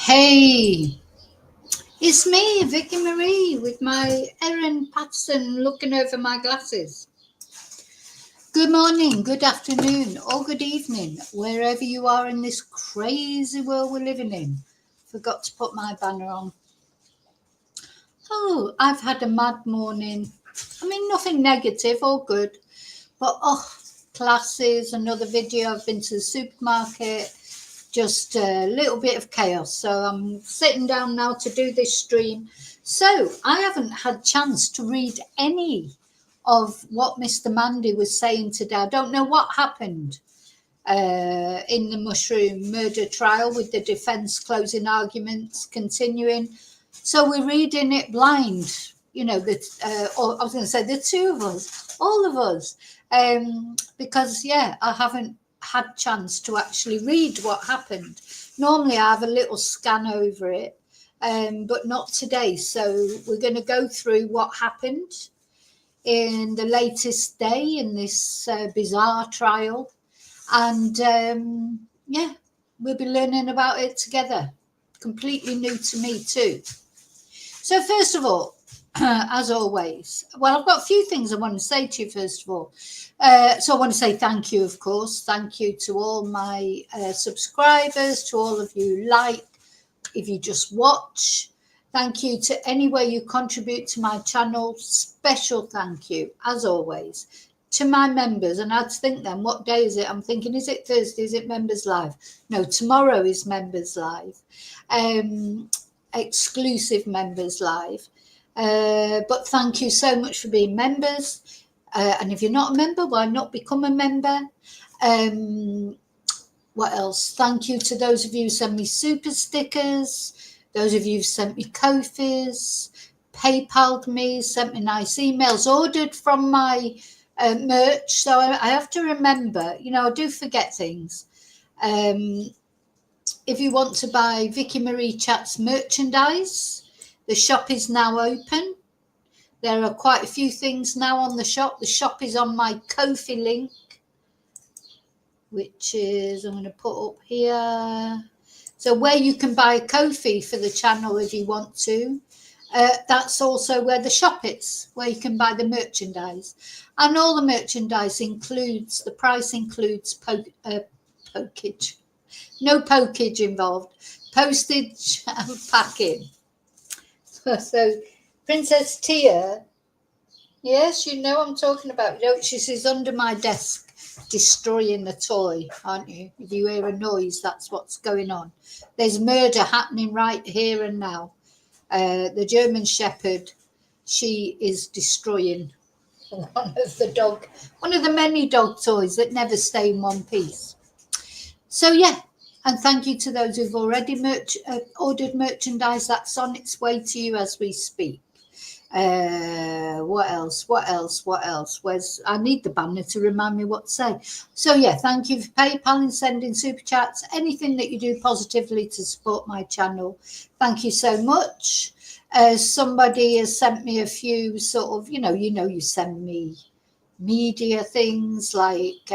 Hey, it's me, Vicky Marie, with my Erin Patterson looking over my glasses. Good morning, good afternoon, or good evening, wherever you are in this crazy world we're living in. Forgot to put my banner on. Oh, I've had a mad morning. I mean, nothing negative, all good. But, classes, another video. I've been to the supermarket. Just a little bit of chaos. So I'm sitting down now to do this stream. So I haven't had chance to read any of what Mr. Mandy was saying today. I don't know what happened in the mushroom murder trial with the defence closing arguments continuing. So we're reading it blind, you know, or I was going to say the two of us, all of us, because, yeah, I haven't had chance to actually read what happened. Normally I have a little scan over it, but not today. So we're going to go through what happened in the latest day in this bizarre trial, and yeah, we'll be learning about it together. Completely new to me too. So first of all, as always, well, I've got a few things I want to say to you first of all. So I want to say thank you, of course. Thank you to all my subscribers, to all of you if you just watch. Thank you to any way you contribute to my channel. Special thank you, as always, to my members. And I'd think then, what day is it? I'm thinking, is it Thursday? Is it Members Live? No, tomorrow is Members Live. Exclusive Members Live. But thank you so much for being members. And if you're not a member, why not become a member? What else? Thank you to those of you who send me super stickers, those of you who sent me Ko-fis, PayPal'd me, sent me nice emails, ordered from my merch. So I have to remember, you know, I do forget things. If you want to buy Vicky Marie Chat's merchandise, the shop is now open. There are quite a few things now on the shop. The shop is on my Ko-fi link, which is, I'm going to put up here. So where you can buy a Ko-fi for the channel if you want to. That's also where the shop is, where you can buy the merchandise. And all the merchandise includes, the price includes pokage. No pokage involved. Postage and packing. So Princess Tia, yes, you know I'm talking about. You know, she's under my desk destroying a toy, aren't you? If you hear a noise, that's what's going on. There's murder happening right here and now. The German Shepherd, she is destroying one of the many dog toys that never stay in one piece. So yeah, and thank you to those who've already ordered merchandise. That's on its way to you as we speak. What else? I need the banner to remind me what to say. So yeah, thank you for PayPal and sending super chats. Anything that you do positively to support my channel, thank you so much. Somebody has sent me a few sort of, you send me media things like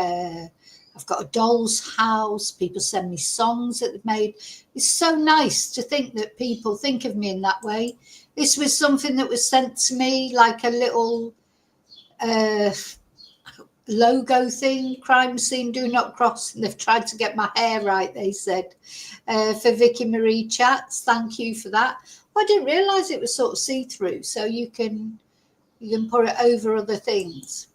I've got a doll's house. People send me songs that they've made. It's so nice to think that people think of me in that way. This was something that was sent to me, like a little logo thing, crime scene, do not cross. And they've tried to get my hair right, they said, for Vicky Marie Chats. Thank you for that. Well, I didn't realise it was sort of see-through, so you can put it over other things.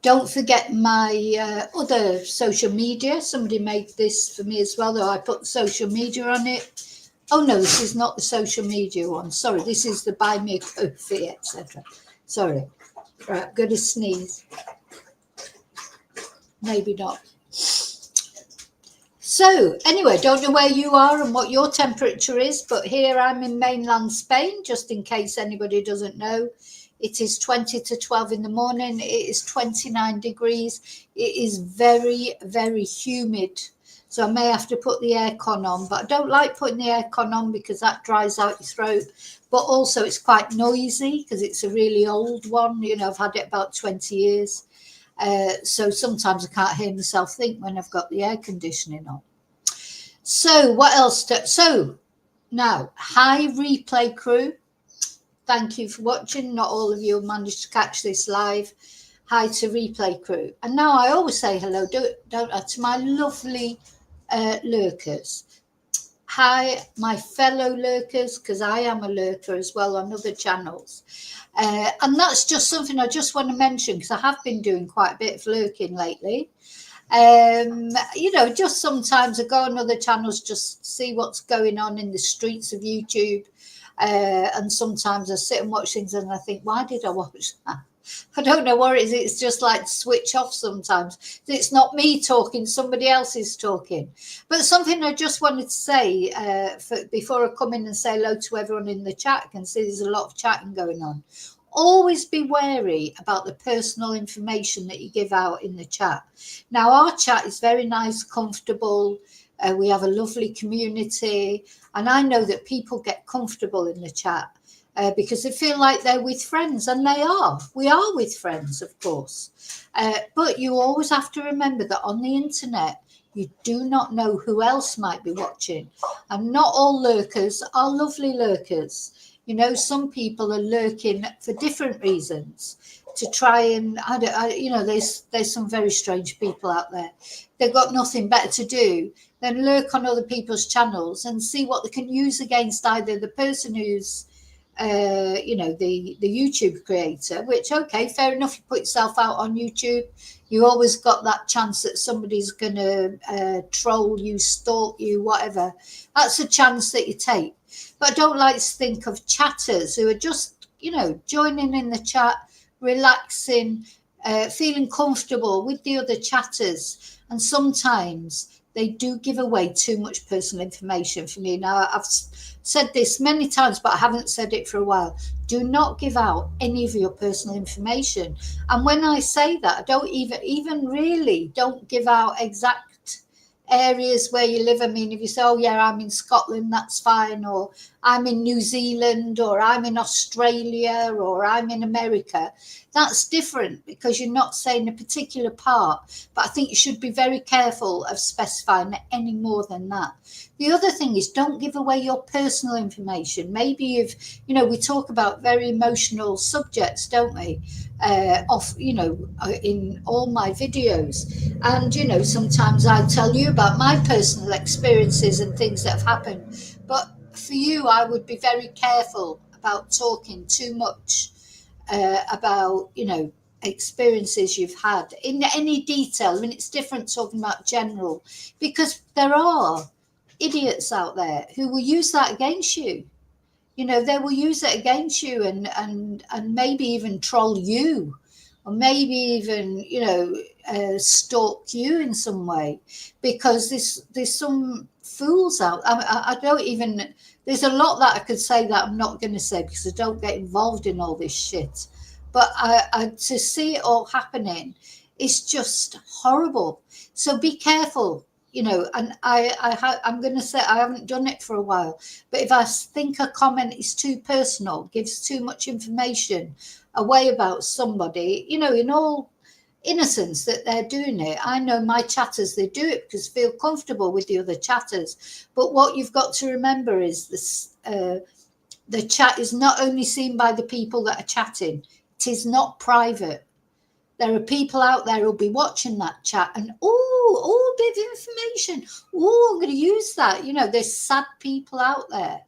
Don't forget my other social media. Somebody made this for me as well, though I put social media on it. Oh, no, this is not the social media one. Sorry, this is the Buy Me a Ko-fi, etc. Sorry. Right, I'm going to sneeze. Maybe not. So anyway, don't know where you are and what your temperature is, but here I'm in mainland Spain, just in case anybody doesn't know. It is 20 to 12 in the morning. It is 29 degrees. It is very, very humid. So I may have to put the aircon on, but I don't like putting the aircon on because that dries out your throat. But also it's quite noisy because it's a really old one. You know, I've had it about 20 years. So sometimes I can't hear myself think when I've got the air conditioning on. So what else? So now, hi replay crew. Thank you for watching. Not all of you managed to catch this live. Hi to replay crew. And now I always say hello, don't I, to my lovely lurkers. Hi, my fellow lurkers, because I am a lurker as well on other channels. And that's just something I just want to mention because I have been doing quite a bit of lurking lately. You know, just sometimes I go on other channels, just see what's going on in the streets of YouTube. And sometimes I sit and watch things and I think, why did I watch that? I don't know what it is. It's just like switch off sometimes. It's not me talking, somebody else is talking. But something I just wanted to say before I come in and say hello to everyone in the chat. I can see there's a lot of chatting going on. Always be wary about the personal information that you give out in the chat. Now, our chat is very nice, comfortable. We have a lovely community. And I know that people get comfortable in the chat because they feel like they're with friends, and they are. We are with friends, of course. But you always have to remember that on the internet, you do not know who else might be watching. And not all lurkers are lovely lurkers. You know, some people are lurking for different reasons to try and, you know, there's some very strange people out there. They've got nothing better to do than lurk on other people's channels and see what they can use against either the person who's, you know, the YouTube creator, which, okay, fair enough, you put yourself out on YouTube. You always got that chance that somebody's going to troll you, stalk you, whatever. That's a chance that you take. But I don't like to think of chatters who are just, you know, joining in the chat, relaxing, feeling comfortable with the other chatters. And sometimes they do give away too much personal information for me. Now, I've said this many times, but I haven't said it for a while. Do not give out any of your personal information. And when I say that, I don't even really don't give out exact areas where you live. I mean, if you say, oh yeah, I'm in Scotland, that's fine, or I'm in New Zealand, or I'm in Australia, or I'm in America, that's different because you're not saying a particular part. But I think you should be very careful of specifying any more than that. The other thing is, don't give away your personal information. Maybe if, you know, we talk about very emotional subjects, don't we? You know, in all my videos. And, you know, sometimes I tell you about my personal experiences and things that have happened. But for you, I would be very careful about talking too much about, you know, experiences you've had in any detail. I mean, it's different talking about general, because there are idiots out there who will use that against you. You know, they will use it against you and maybe even troll you, or maybe even, you know, stalk you in some way, because there's some fools out. I don't even, there's a lot that I could say that I'm not going to say because I don't get involved in all this shit. But to see it all happening is just horrible. So be careful. You know, and I'm going to say I haven't done it for a while, but if I think a comment is too personal, gives too much information away about somebody, you know, in all innocence that they're doing it. I know my chatters, they do it because they feel comfortable with the other chatters. But what you've got to remember is this, the chat is not only seen by the people that are chatting, it is not private. There are people out there who'll be watching that chat and, oh, a bit of information. Oh, I'm going to use that. You know, there's sad people out there.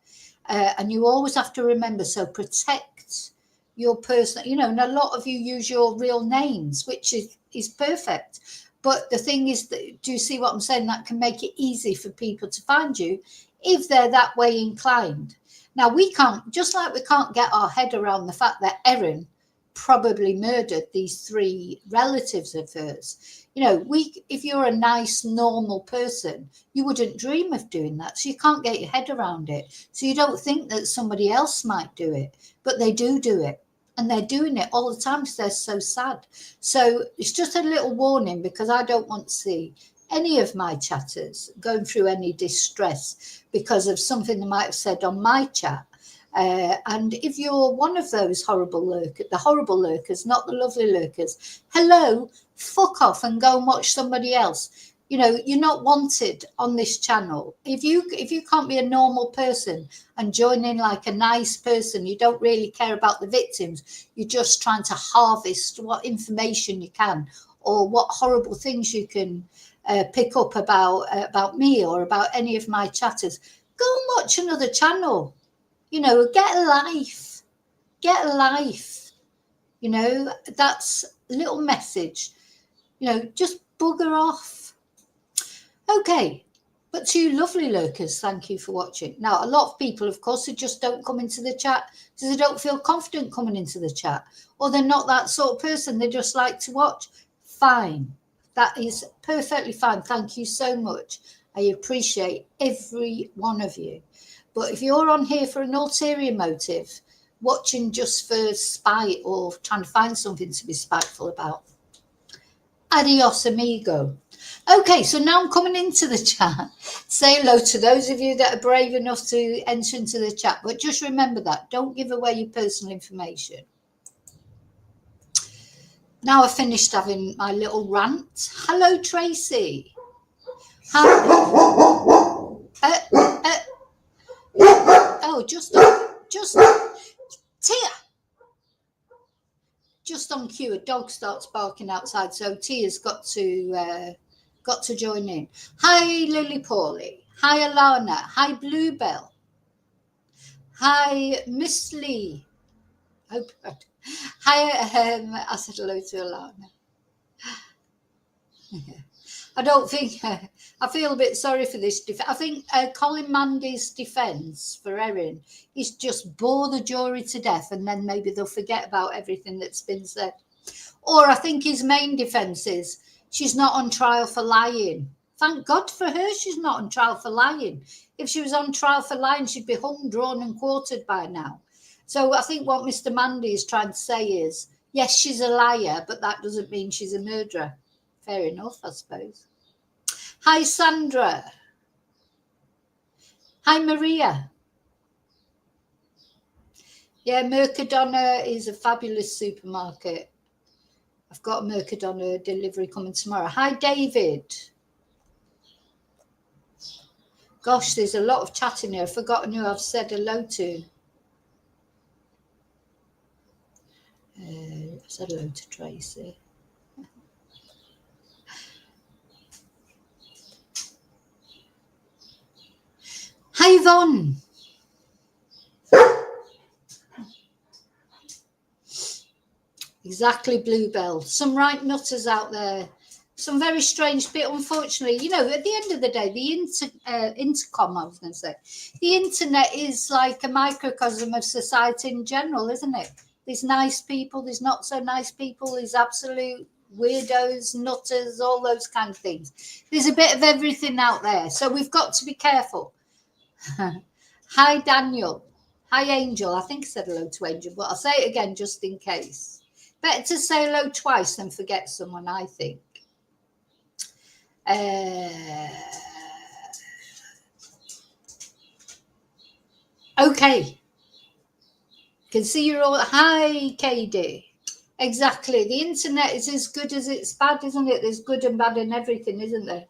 And you always have to remember, so protect your personal, you know, and a lot of you use your real names, which is perfect. But the thing is, that, do you see what I'm saying? That can make it easy for people to find you if they're that way inclined. Now, we can't, just like we can't get our head around the fact that Erin probably murdered these 3 relatives of hers. You know, if you're a nice, normal person, you wouldn't dream of doing that. So you can't get your head around it. So you don't think that somebody else might do it, but they do it. And they're doing it all the time because they're so sad. So it's just a little warning, because I don't want to see any of my chatters going through any distress because of something they might have said on my chat. And if you're one of those horrible lurkers, not the lovely lurkers, hello, fuck off and go and watch somebody else. You know, you're not wanted on this channel. If you can't be a normal person and join in like a nice person, you don't really care about the victims. You're just trying to harvest what information you can, or what horrible things you can pick up about me or about any of my chatters. Go and watch another channel. You know, get a life. You know, that's a little message. You know, just bugger off. Okay, but to you lovely lurkers, thank you for watching. Now, a lot of people, of course, who just don't come into the chat because they don't feel confident coming into the chat, or they're not that sort of person. They just like to watch. Fine. That is perfectly fine. Thank you so much. I appreciate every one of you. But if you're on here for an ulterior motive, watching just for spite or trying to find something to be spiteful about, adios amigo. Okay, so now I'm coming into the chat. Say hello to those of you that are brave enough to enter into the chat. But just remember that. Don't give away your personal information. Now I've finished having my little rant. Hello, Tracy. Hi. Oh, just Tia. Just on cue, a dog starts barking outside, so Tia's got to join in. Hi, Lily Pauly. Hi, Alana. Hi, Bluebell. Hi, Miss Lee. Oh, God. Hi, I said hello to Alana. I don't think, I feel a bit sorry for this. I think Colin Mandy's defence for Erin is just bore the jury to death, and then maybe they'll forget about everything that's been said. Or I think his main defence is she's not on trial for lying. Thank God for her she's not on trial for lying. If she was on trial for lying, she'd be hung, drawn and quartered by now. So I think what Mr Mandy is trying to say is, yes, she's a liar, but that doesn't mean she's a murderer. Fair enough, I suppose. Hi, Sandra. Hi, Maria. Yeah, Mercadona is a fabulous supermarket. I've got a Mercadona delivery coming tomorrow. Hi, David. Gosh, there's a lot of chat in here. I've forgotten who I've said hello to. I said hello to Tracy. Hi, Yvonne. Exactly, Bluebell. Some right nutters out there. Some very strange bit, unfortunately. You know, at the end of the day, the intercom, I was going to say, the internet is like a microcosm of society in general, isn't it? There's nice people, there's not so nice people, there's absolute weirdos, nutters, all those kind of things. There's a bit of everything out there. So we've got to be careful. Hi, Daniel. Hi, Angel. I think I said hello to Angel, but I'll say it again just in case. Better to say hello twice than forget someone, I think. Okay. Can see you're all. Hi, KD. Exactly. The internet is as good as it's bad, isn't it? There's good and bad in everything, isn't there?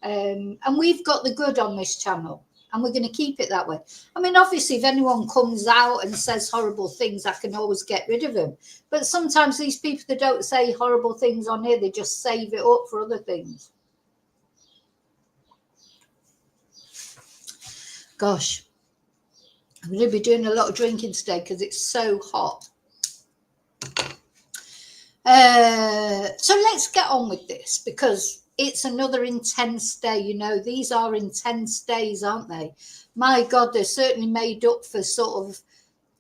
And we've got the good on this channel, and we're going to keep it that way. I mean, obviously, if anyone comes out and says horrible things, I can always get rid of them. But sometimes these people that don't say horrible things on here, they just save it up for other things. Gosh, I'm going to be doing a lot of drinking today because it's so hot. So let's get on with this, because it's another intense day. You know, these are intense days, aren't they? My God, they're certainly made up for sort of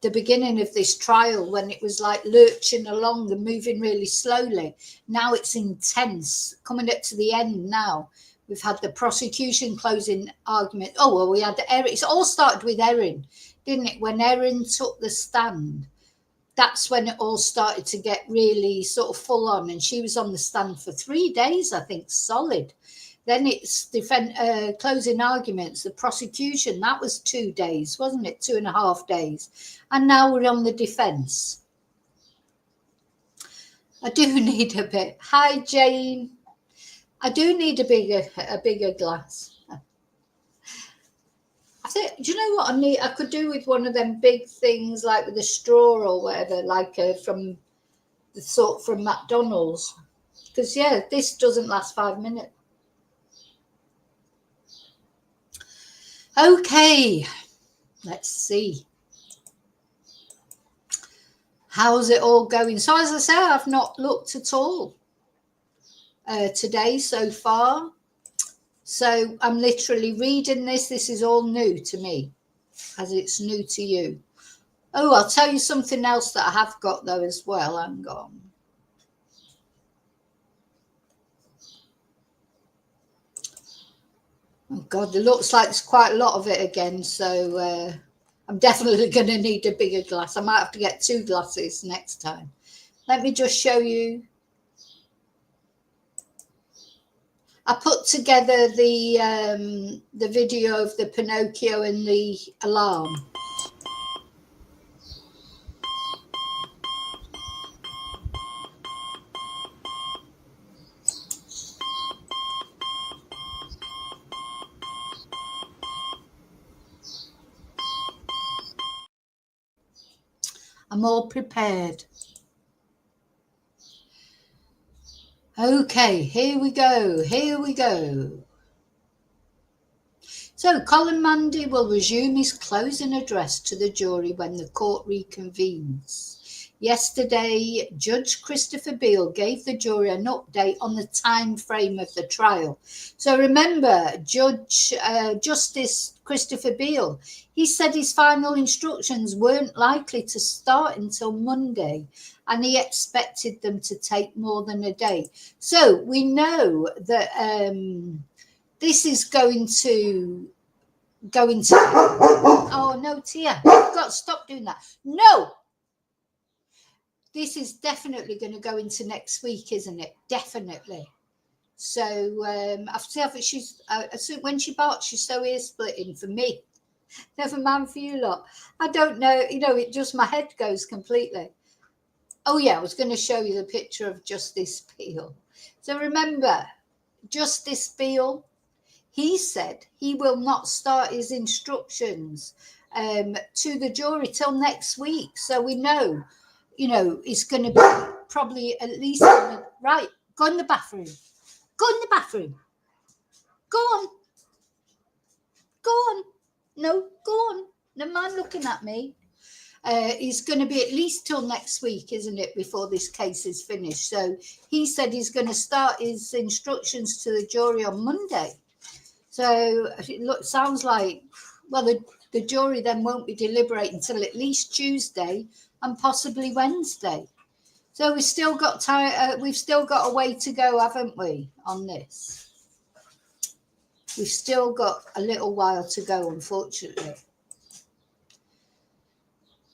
the beginning of this trial, when it was like lurching along and moving really slowly. Now it's intense, coming up to the end now. We've had the prosecution closing argument. Oh, well, we had Erin. It's all started with Erin, didn't it? When Erin took the stand, that's when it all started to get really sort of full on. And she was on the stand for 3 days, I think, solid. Then it's closing arguments, the prosecution, that was 2 days, wasn't it? 2.5 days. And now we're on the defence. I do need a bit. Hi, Jane. I do need a bigger glass. I think, do you know what I need? I could do with one of them big things, like with a straw or whatever, like from the sort from McDonald's. Because, yeah, this doesn't last 5 minutes. Okay, let's see. How's it all going? So, as I say, I've not looked at all today so far. So I'm literally reading this. This is all new to me, as it's new to you. Oh, I'll tell you something else that I have got, though, as well. Hang on. Oh, God, it looks like there's quite a lot of it again. So I'm definitely going to need a bigger glass. I might have to get 2 glasses next time. Let me just show you. I put together the video of the Pinocchio and the alarm. I'm all prepared. Okay, here we go. Here we go. So, Colin Mandy will resume his closing address to the jury when the court reconvenes. Yesterday, Judge Christopher Beale gave the jury an update on the time frame of the trial. So remember, Justice Christopher Beale, he said his final instructions weren't likely to start until Monday, and he expected them to take more than a day. So we know that this is going to oh no, Tia, you've got to stop doing that. No, this is definitely going to go into next week, isn't it? Definitely. So she's when she barks, she's so ear splitting for me. Never mind for you lot. I don't know, it just, my head goes completely. Oh yeah, I was going to show you the picture of Justice Beale. So remember, Justice Beale, he said he will not start his instructions to the jury till next week. So we know, it's going to be probably at least right. Go in the bathroom. Go in the bathroom. Go on. Go on. No, go on. Never mind looking at me. It's going to be at least till next week, isn't it, before this case is finished? So he said he's going to start his instructions to the jury on Monday. So it sounds like, well, the jury then won't be deliberating until at least Tuesday and possibly Wednesday. So we've still got time. We've still got a way to go, haven't we, on this? We've still got a little while to go, unfortunately.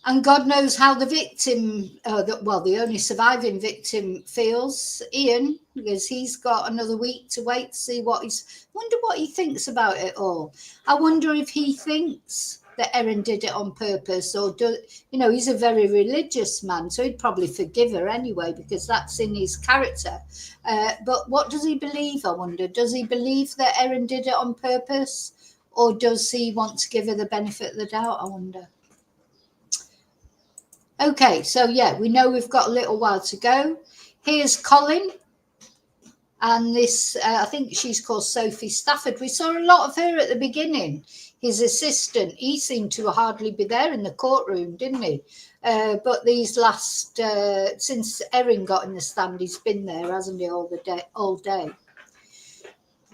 And God knows how the victim, the only surviving victim feels, Ian, because he's got another week to wait to see wonder what he thinks about it all. I wonder if he thinks that Erin did it on purpose, or he's a very religious man, so he'd probably forgive her anyway, because that's in his character. But what does he believe, I wonder? Does he believe that Erin did it on purpose, or does he want to give her the benefit of the doubt, I wonder? Okay, so yeah, we know we've got a little while to go. Here's Colin, and this, I think she's called Sophie Stafford. We saw a lot of her at the beginning. His assistant, he seemed to hardly be there in the courtroom, didn't he? But these last, since Erin got in the stand, he's been there, hasn't he, all day.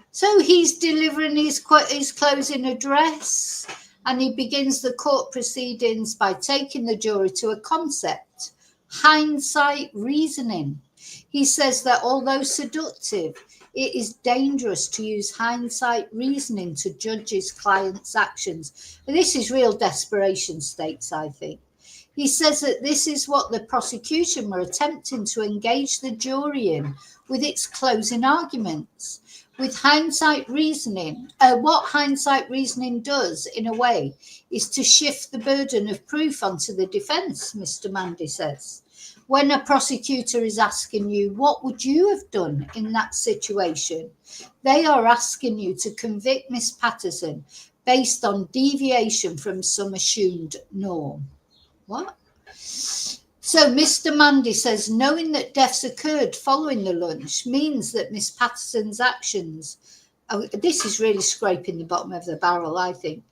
So he's delivering his closing address. And he begins the court proceedings by taking the jury to a concept, hindsight reasoning. He says that although seductive, it is dangerous to use hindsight reasoning to judge his client's actions. And this is real desperation stakes, I think. He says that this is what the prosecution were attempting to engage the jury in with its closing arguments. With hindsight reasoning, what hindsight reasoning does, in a way, is to shift the burden of proof onto the defence, Mr Mandy says. When a prosecutor is asking you, what would you have done in that situation? They are asking you to convict Miss Patterson based on deviation from some assumed norm. What? So Mr Mandy says knowing that deaths occurred following the lunch means that Miss Patterson's actions, this is really scraping the bottom of the barrel, I think,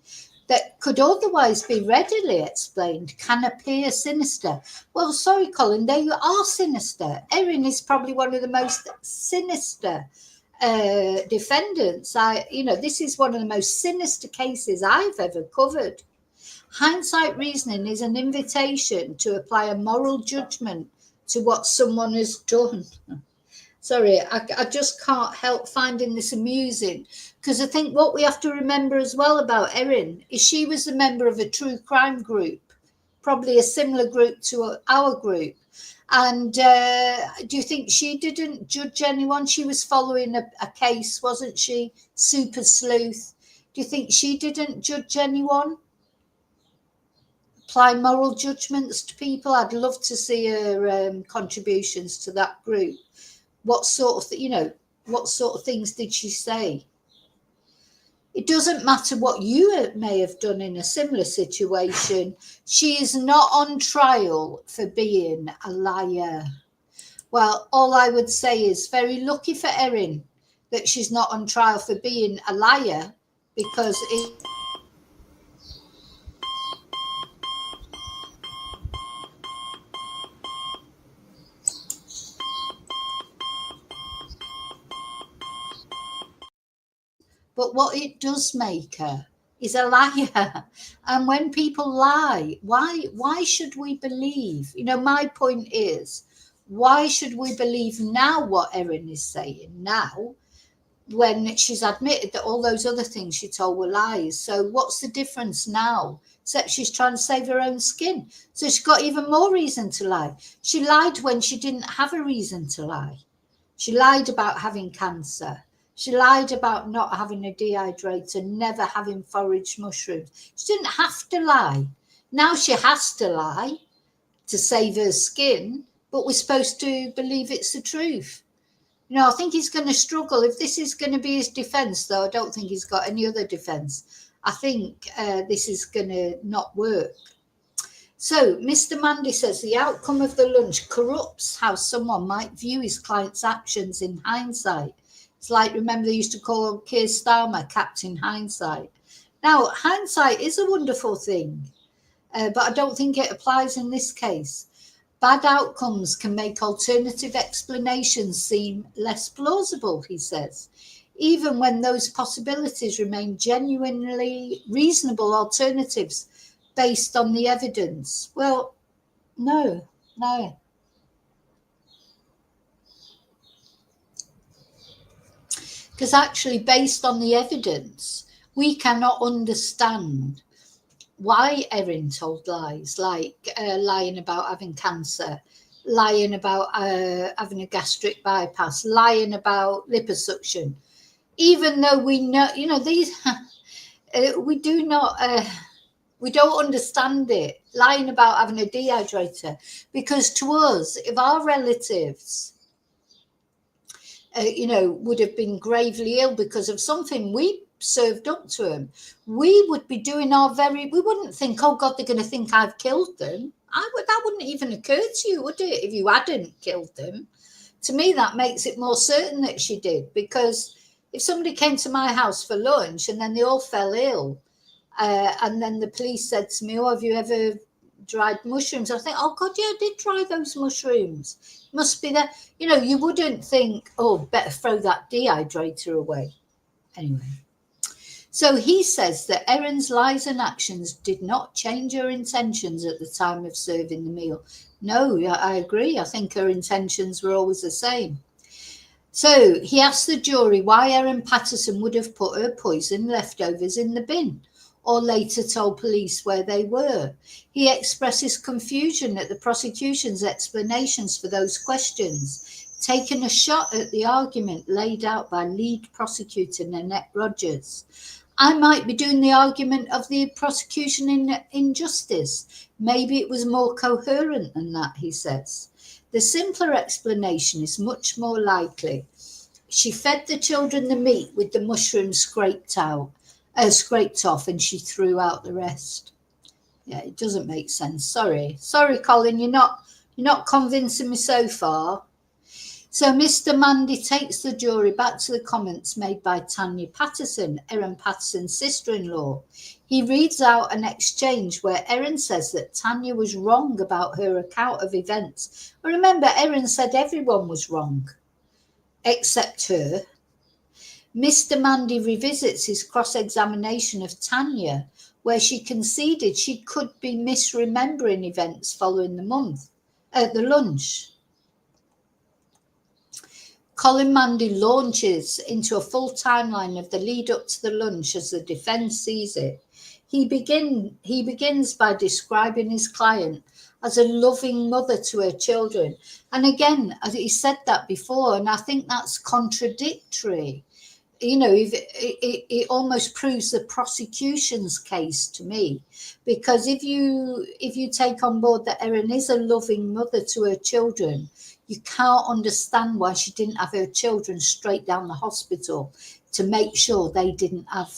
that could otherwise be readily explained can appear sinister. Well, sorry, Colin, they are sinister. Erin is probably one of the most sinister defendants. This is one of the most sinister cases I've ever covered. Hindsight reasoning is an invitation to apply a moral judgment to what someone has done. Sorry, I just can't help finding this amusing, because I think what we have to remember as well about Erin is she was a member of a true crime group, probably a similar group to our group. And do you think she didn't judge anyone? She was following a case, wasn't she? Super sleuth. Do you think she didn't judge anyone? Apply moral judgments to people? I'd love to see her contributions to that group. What sort of things did she say? It doesn't matter what you may have done in a similar situation. She is not on trial for being a liar. Well, all I would say is very lucky for Erin that she's not on trial for being a liar, because but what it does make her is a liar. And when people lie, why should we believe? My point is, why should we believe now what Erin is saying now, when she's admitted that all those other things she told were lies? So what's the difference now? Except she's trying to save her own skin. So she's got even more reason to lie. She lied when she didn't have a reason to lie. She lied about having cancer. She lied about not having a dehydrator, never having foraged mushrooms. She didn't have to lie. Now she has to lie to save her skin, but we're supposed to believe it's the truth. I think he's going to struggle. If this is going to be his defence, though, I don't think he's got any other defence. I think this is going to not work. So Mr Mandy says the outcome of the lunch corrupts how someone might view his client's actions in hindsight. It's like, remember, they used to call Keir Starmer Captain Hindsight. Now, hindsight is a wonderful thing, but I don't think it applies in this case. Bad outcomes can make alternative explanations seem less plausible, he says, even when those possibilities remain genuinely reasonable alternatives based on the evidence. Well, no. Because actually, based on the evidence, we cannot understand why Erin told lies, like lying about having cancer, lying about having a gastric bypass, lying about liposuction, even though we know, these, we don't understand it, lying about having a dehydrator, because to us, if our relatives would have been gravely ill because of something we served up to them, we would be doing we wouldn't think, oh God, they're going to think I've killed them. That wouldn't even occur to you, would it, if you hadn't killed them? To me, that makes it more certain that she did, because if somebody came to my house for lunch and then they all fell ill, and then the police said to me, oh, have you ever dried mushrooms? I think, oh God, yeah, I did try those mushrooms. Must be that, you wouldn't think, oh, better throw that dehydrator away. Anyway. So he says that Erin's lies and actions did not change her intentions at the time of serving the meal. No, I agree. I think her intentions were always the same. So he asked the jury why Erin Patterson would have put her poison leftovers in the bin, or later told police where they were. He expresses confusion at the prosecution's explanations for those questions, taking a shot at the argument laid out by lead prosecutor Nanette Rogers. I might be doing the argument of the prosecution in injustice. Maybe it was more coherent than that, he says. The simpler explanation is much more likely. She fed the children the meat with the mushrooms scraped off, and she threw out the rest. Yeah, it doesn't make sense. Sorry, Colin, you're not convincing me so far. So Mr. Mandy takes the jury back to the comments made by Tanya Patterson, Erin Patterson's sister-in-law. He reads out an exchange where Erin says that Tanya was wrong about her account of events. Remember, Erin said everyone was wrong, except her. Mr. Mandy revisits his cross-examination of Tanya, where she conceded she could be misremembering events following the lunch. Colin Mandy launches into a full timeline of the lead up to the lunch as the defence sees it. He begins by describing his client as a loving mother to her children. And again, he said that before, and I think that's contradictory. You know, it almost proves the prosecution's case to me, because if you take on board that Erin is a loving mother to her children, you can't understand why she didn't have her children straight down the hospital to make sure they didn't have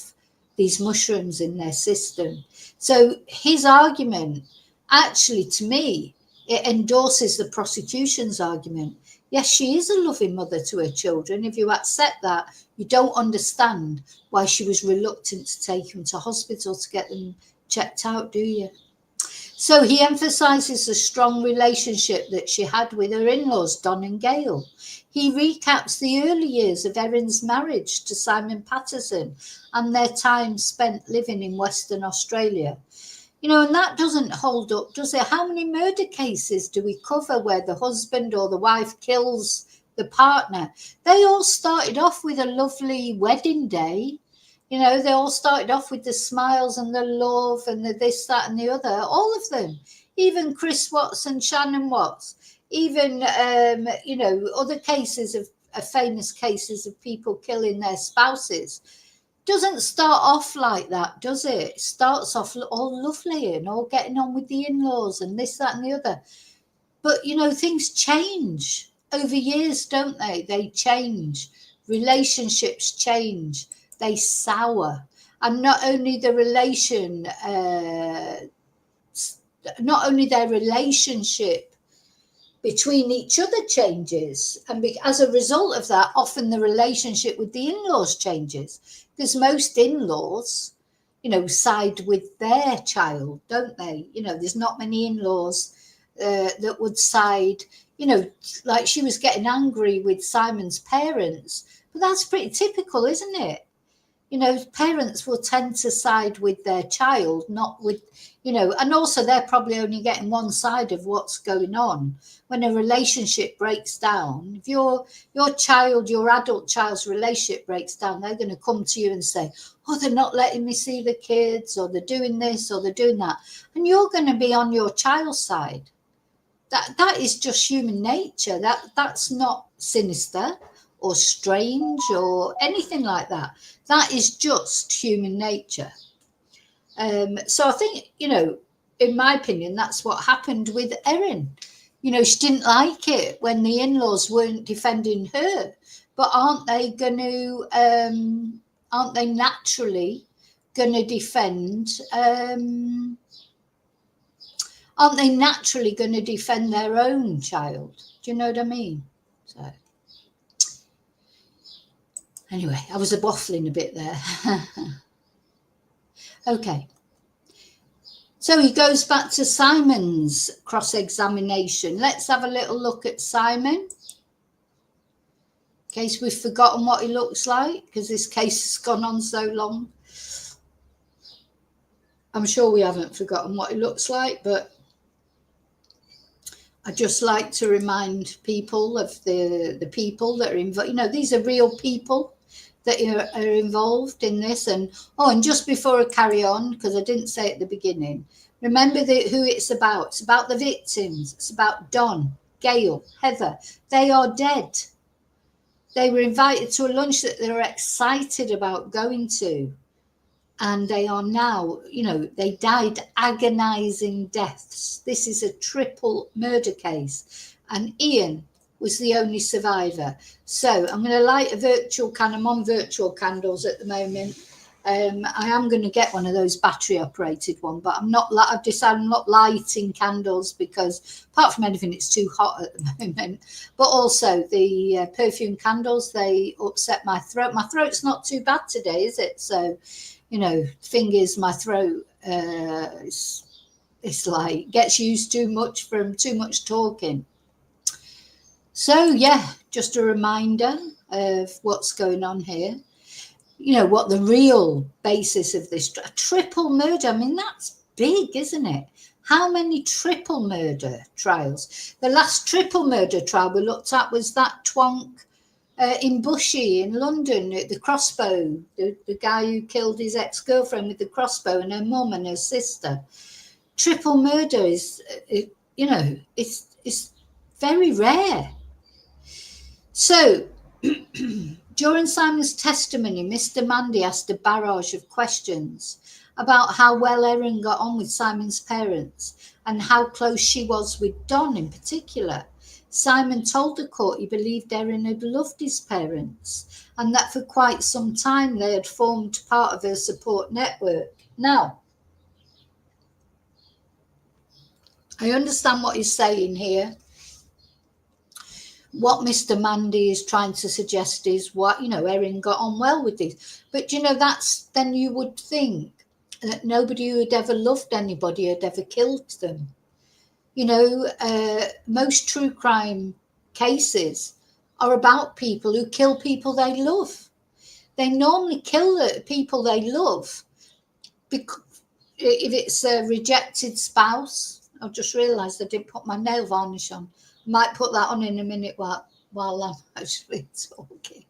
these mushrooms in their system. So his argument, actually, to me, it endorses the prosecution's argument. Yes, she is a loving mother to her children. If you accept that, you don't understand why she was reluctant to take them to hospital to get them checked out, do you? So he emphasises the strong relationship that she had with her in-laws, Don and Gail. He recaps the early years of Erin's marriage to Simon Patterson and their time spent living in Western Australia. You know, and that doesn't hold up, does it? How many murder cases do we cover where the husband or the wife kills the partner? They all started off with a lovely wedding day. You know, they all started off with the smiles and the love and the this, that and the other, all of them. Even Chris Watts and Shannon Watts, even, you know, other cases of famous cases of people killing their spouses. Doesn't start off like that, does it? It starts off all lovely and all getting on with the in-laws and this, that and the other. But, you know, things change over years, don't they? They change. Relationships change. They sour. And not only their relationship, between each other changes, and as a result of that, often the relationship with the in-laws changes, because most in-laws, you know, side with their child, don't they? You know, there's not many in-laws that would side, you know, like she was getting angry with Simon's parents, but that's pretty typical, isn't it? You know, parents will tend to side with their child, not with, you know, and also they're probably only getting one side of what's going on. When a relationship breaks down, if your adult child's relationship breaks down, they're going to come to you and say, oh, they're not letting me see the kids, or they're doing this, or they're doing that. And you're going to be on your child's side. That is just human nature. That's not sinister or strange or anything like that. That is just human nature. So I think, you know, in my opinion, that's what happened with Erin. You know, she didn't like it when the in-laws weren't defending her, but aren't they naturally going to defend their own child? Do you know what I mean? So anyway, I was waffling a bit there. Okay. So he goes back to Simon's cross-examination. Let's have a little look at Simon, in case we've forgotten what he looks like, because this case has gone on so long. I'm sure we haven't forgotten what he looks like, but I just like to remind people of the people that are involved. You know, these are real people that are involved in this. And just before I carry on, because I didn't say at the beginning, remember who it's about. It's about the victims. It's about Don, Gail, Heather. They are dead. They were invited to a lunch that they were excited about going to. And they are now, you know, they died agonizing deaths. This is a triple murder case. And Ian was the only survivor. So I'm going to light a virtual candle. I'm on virtual candles at the moment. I am going to get one of those battery operated one, but I've decided I'm not lighting candles because apart from anything, it's too hot at the moment. But also the perfume candles, they upset my throat. My throat's not too bad today, is it? So, you know, fingers, my throat, it's like gets used too much from too much talking. So yeah, just a reminder of what's going on here. You know, what the real basis of this triple murder, I mean, that's big, isn't it? How many triple murder trials? The last triple murder trial we looked at was that twonk in Bushy in London, the crossbow, the guy who killed his ex-girlfriend with the crossbow and her mum and her sister. Triple murder is, you know, it's very rare. So during Simon's testimony, Mr. Mandy asked a barrage of questions about how well Erin got on with Simon's parents and how close she was with Don in particular. Simon told the court he believed Erin had loved his parents and that for quite some time they had formed part of her support network. Now, I understand what he's saying here. What Mr. Mandy is trying to suggest is what, you know, Erin got on well with this. But, you know, then you would think that nobody who had ever loved anybody had ever killed them. You know, most true crime cases are about people who kill people they love. They normally kill the people they love because if it's a rejected spouse. I've just realised I didn't put my nail varnish on. Might put that on in a minute while I'm actually talking.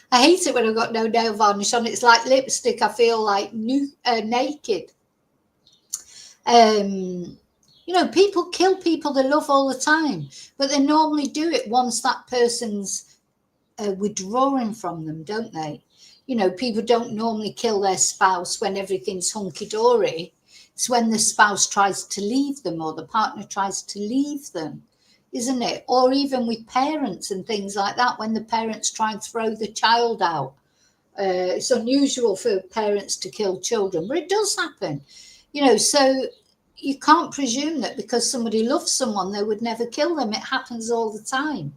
I hate it when I've got no nail varnish on. It's like lipstick. I feel like naked. You know, people kill people they love all the time, but they normally do it once that person's withdrawing from them, don't they? You know, people don't normally kill their spouse when everything's hunky-dory. It's when the spouse tries to leave them or the partner tries to leave them, isn't it? Or even with parents and things like that, when the parents try and throw the child out. It's unusual for parents to kill children, but it does happen. You know, so you can't presume that because somebody loves someone, they would never kill them. It happens all the time.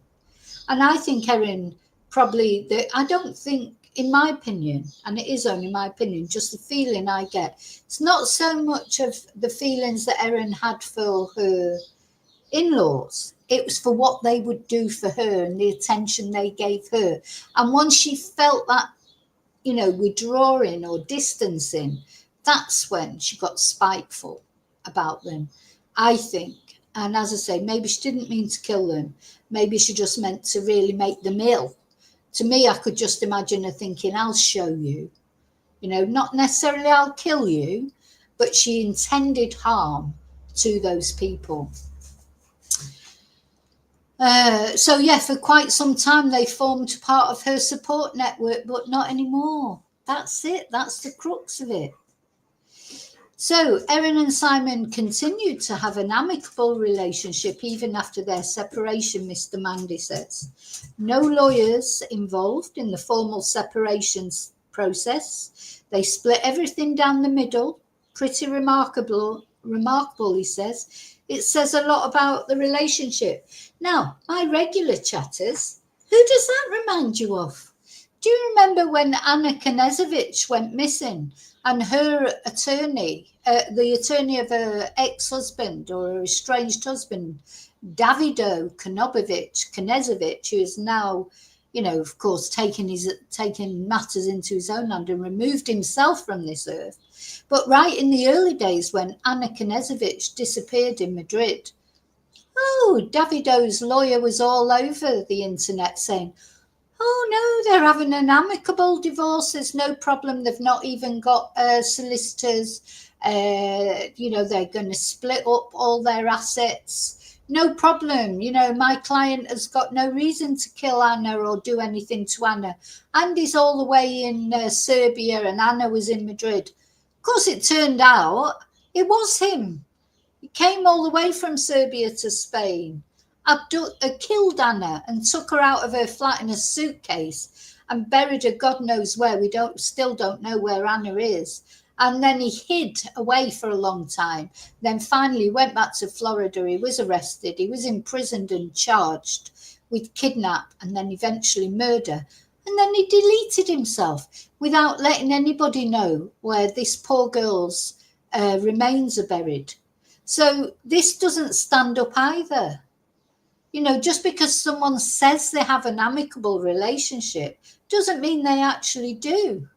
And I think Erin probably, I don't think, in my opinion, and it is only my opinion, just the feeling I get, it's not so much of the feelings that Erin had for her in-laws. It was for what they would do for her and the attention they gave her. And once she felt that, you know, withdrawing or distancing, that's when she got spiteful about them, I think. And as I say, maybe she didn't mean to kill them. Maybe she just meant to really make them ill. To me, I could just imagine her thinking, I'll show you. You know, not necessarily I'll kill you, but she intended harm to those people. So yeah, for quite some time they formed part of her support network, but not anymore. That's it. That's the crux of it. So Erin and Simon continued to have an amicable relationship even after their separation, Mr. Mandy says. No lawyers involved in the formal separation process. They split everything down the middle. Pretty remarkable, he says. It says a lot about the relationship. Now, my regular chatters, who does that remind you of? Do you remember when Anna Knezovich went missing and her attorney, the attorney of her ex-husband or her estranged husband, Davido Knezovich, who is now you know, of course, taking matters into his own hand and removed himself from this earth. But right in the early days when Anna Knežević disappeared in Madrid, oh, Davido's lawyer was all over the internet saying, oh no, they're having an amicable divorce. There's no problem. They've not even got solicitors. You know, they're going to split up all their assets. No problem. You know, my client has got no reason to kill Anna or do anything to Anna. Andy's all the way in Serbia and Anna was in Madrid. Of course, it turned out it was him. He came all the way from Serbia to Spain, killed Anna and took her out of her flat in a suitcase and buried her God knows where. We still don't know where Anna is. And then he hid away for a long time. Then finally went back to Florida. He was arrested. He was imprisoned and charged with kidnap and then eventually murder. And then he deleted himself without letting anybody know where this poor girl's remains are buried. So this doesn't stand up either. You know, just because someone says they have an amicable relationship doesn't mean they actually do.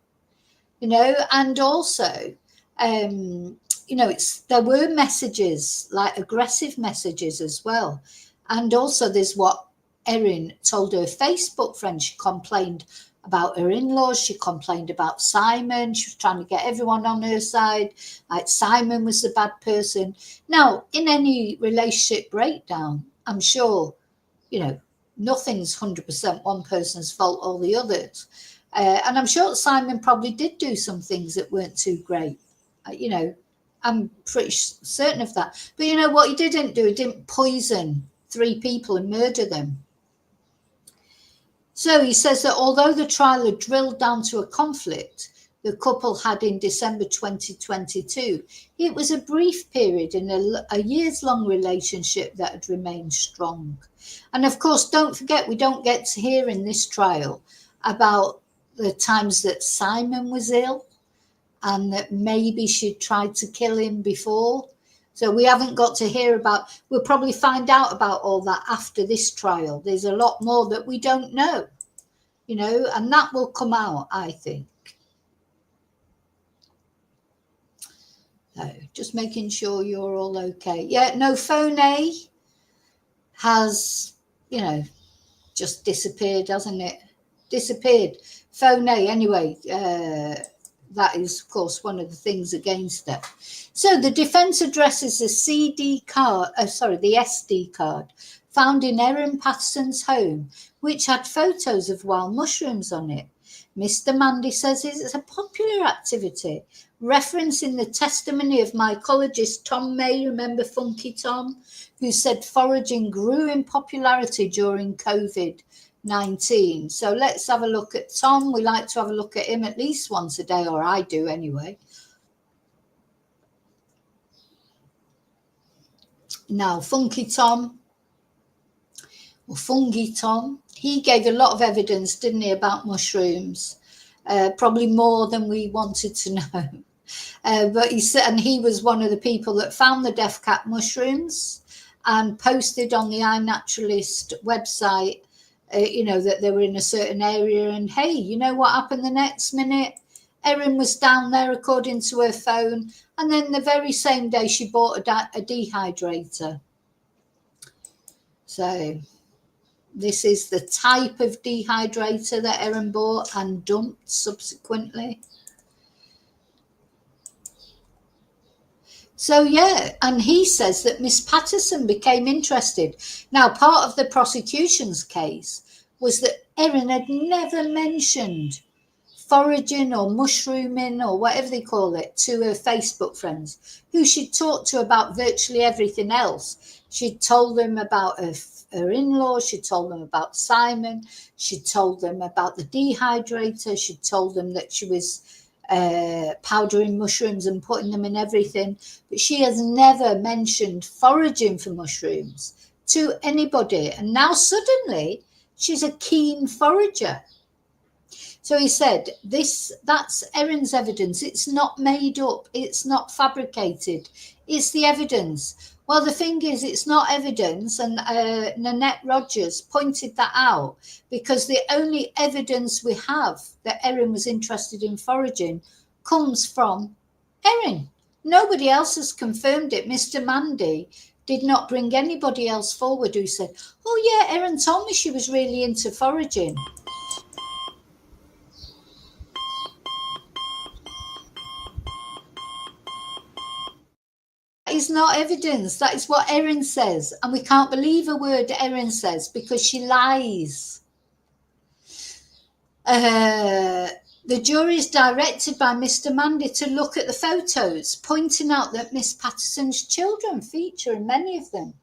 You know, and also, you know, there were messages, like aggressive messages as well. And also there's what Erin told her Facebook friend. She complained about her in-laws. She complained about Simon. She was trying to get everyone on her side. Like Simon was the bad person. Now, in any relationship breakdown, I'm sure, you know, nothing's 100% one person's fault or the others. And I'm sure Simon probably did do some things that weren't too great. You know, I'm pretty certain of that. But you know what he didn't do? He didn't poison 3 people and murder them. So he says that although the trial had drilled down to a conflict the couple had in December 2022, it was a brief period in a years-long relationship that had remained strong. And of course, don't forget, we don't get to hear in this trial about the times that Simon was ill and that maybe she'd tried to kill him before. So we haven't got to hear about, we'll probably find out about all that after this trial. There's a lot more that we don't know, you know, and that will come out, I think. So just making sure you're all okay. Yeah, no, Phone A has, you know, just disappeared, hasn't it? Disappeared. Phone A, anyway, that is, of course, one of the things against it. So the defence addresses the SD card found in Erin Patterson's home, which had photos of wild mushrooms on it. Mr Mandy says it's a popular activity, referencing the testimony of mycologist Tom May, remember Funky Tom, who said foraging grew in popularity during COVID-19. So let's have a look at Tom. We like to have a look at him at least once a day, or I do anyway. Now, Funky Tom, or Fungi Tom, he gave a lot of evidence, didn't he, about mushrooms, probably more than we wanted to know. But he said, and he was one of the people that found the death cap mushrooms and posted on the iNaturalist website, you know, that they were in a certain area. And hey, you know what happened the next minute? Erin was down there according to her phone. And then the very same day she bought a dehydrator. So this is the type of dehydrator that Erin bought and dumped subsequently. So, yeah, and he says that Miss Patterson became interested. Now, part of the prosecution's case was that Erin had never mentioned foraging or mushrooming or whatever they call it to her Facebook friends, who she'd talked to about virtually everything else. She'd told them about her in-laws, she told them about Simon, she told them about the dehydrator, she told them that she was powdering mushrooms and putting them in everything, but she has never mentioned foraging for mushrooms to anybody. And now suddenly she's a keen forager. So he said, that's Erin's evidence. It's not made up. It's not fabricated. It's the evidence. Well, the thing is, it's not evidence, and Nanette Rogers pointed that out, because the only evidence we have that Erin was interested in foraging comes from Erin. Nobody else has confirmed it. Mr. Mandy did not bring anybody else forward who said, oh yeah, Erin told me she was really into foraging. That is not evidence. That is what Erin says. And we can't believe a word Erin says because she lies. The jury is directed by Mr. Mandy to look at the photos, pointing out that Miss Patterson's children feature in many of them.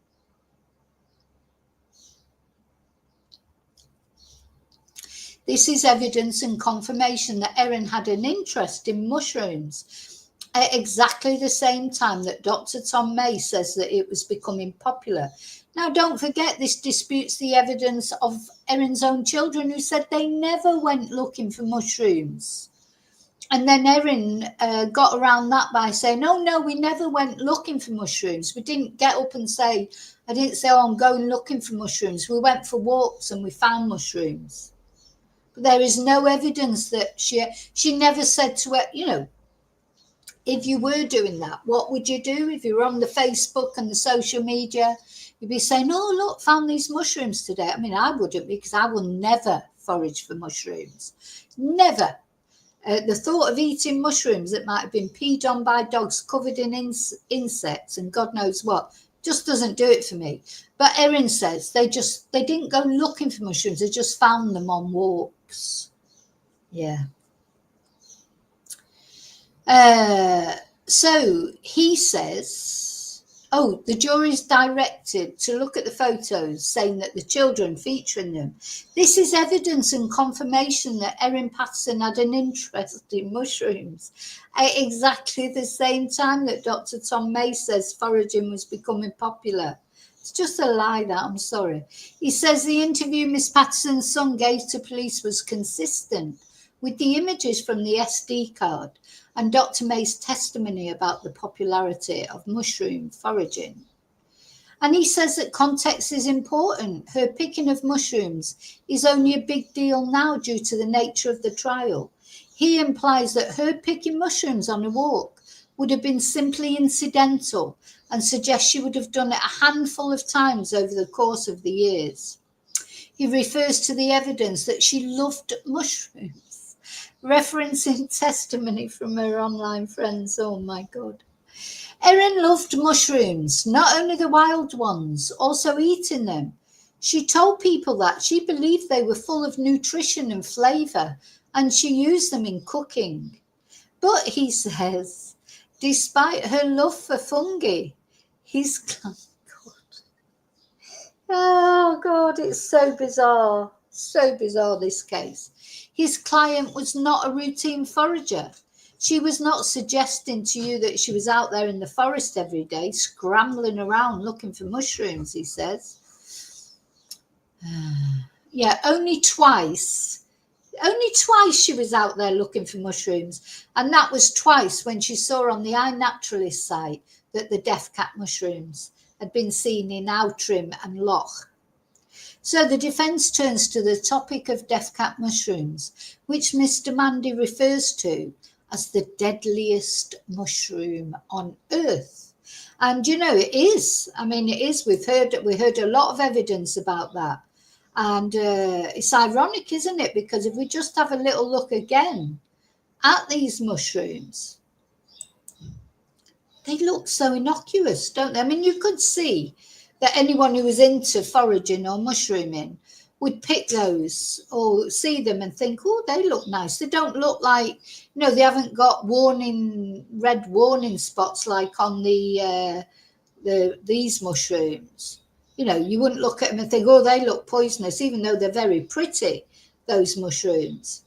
This is evidence and confirmation that Erin had an interest in mushrooms at exactly the same time that Dr. Tom May says that it was becoming popular. Now, don't forget, this disputes the evidence of Erin's own children who said they never went looking for mushrooms. And then Erin got around that by saying, oh, no, we never went looking for mushrooms. We didn't get up and say, I didn't say, oh, I'm going looking for mushrooms. We went for walks and we found mushrooms. But there is no evidence that she never said to her, you know, if you were doing that, what would you do? If you were on the Facebook and the social media, you'd be saying, oh, look, found these mushrooms today. I mean, I wouldn't, because I will never forage for mushrooms. Never. The thought of eating mushrooms that might have been peed on by dogs covered in insects and God knows what just doesn't do it for me. But Erin says they didn't go looking for mushrooms. They just found them on walks. Yeah. So he says, oh, the jury's directed to look at the photos, saying that the children feature in them. This is evidence and confirmation that Erin Patterson had an interest in mushrooms at exactly the same time that Dr. Tom May says foraging was becoming popular. It's just a lie, that, I'm sorry. He says the interview Miss Patterson's son gave to police was consistent with the images from the SD card and Dr. May's testimony about the popularity of mushroom foraging. And he says that context is important. Her picking of mushrooms is only a big deal now due to the nature of the trial. He implies that her picking mushrooms on a walk would have been simply incidental and suggests she would have done it a handful of times over the course of the years. He refers to the evidence that she loved mushrooms, referencing testimony from her online friends. Oh my God. Erin loved mushrooms, not only the wild ones, also eating them. She told people that she believed they were full of nutrition and flavour, and she used them in cooking. But he says, despite her love for fungi, oh God, it's so bizarre, this case. His client was not a routine forager. She was not suggesting to you that she was out there in the forest every day, scrambling around looking for mushrooms, he says. Yeah, only twice she was out there looking for mushrooms. And that was twice when she saw on the iNaturalist site that the death cat mushrooms had been seen in Outrim and Loch. So the defence turns to the topic of death cat mushrooms, which Mr. Mandy refers to as the deadliest mushroom on earth. And you know, it is. I mean, it is. We heard a lot of evidence about that. And it's ironic, isn't it? Because if we just have a little look again at these mushrooms, they look so innocuous, don't they? I mean, you could see that anyone who was into foraging or mushrooming would pick those or see them and think, oh, they look nice. They don't look like, you know, they haven't got red warning spots like on these mushrooms. You know, you wouldn't look at them and think, oh, they look poisonous, even though they're very pretty, those mushrooms.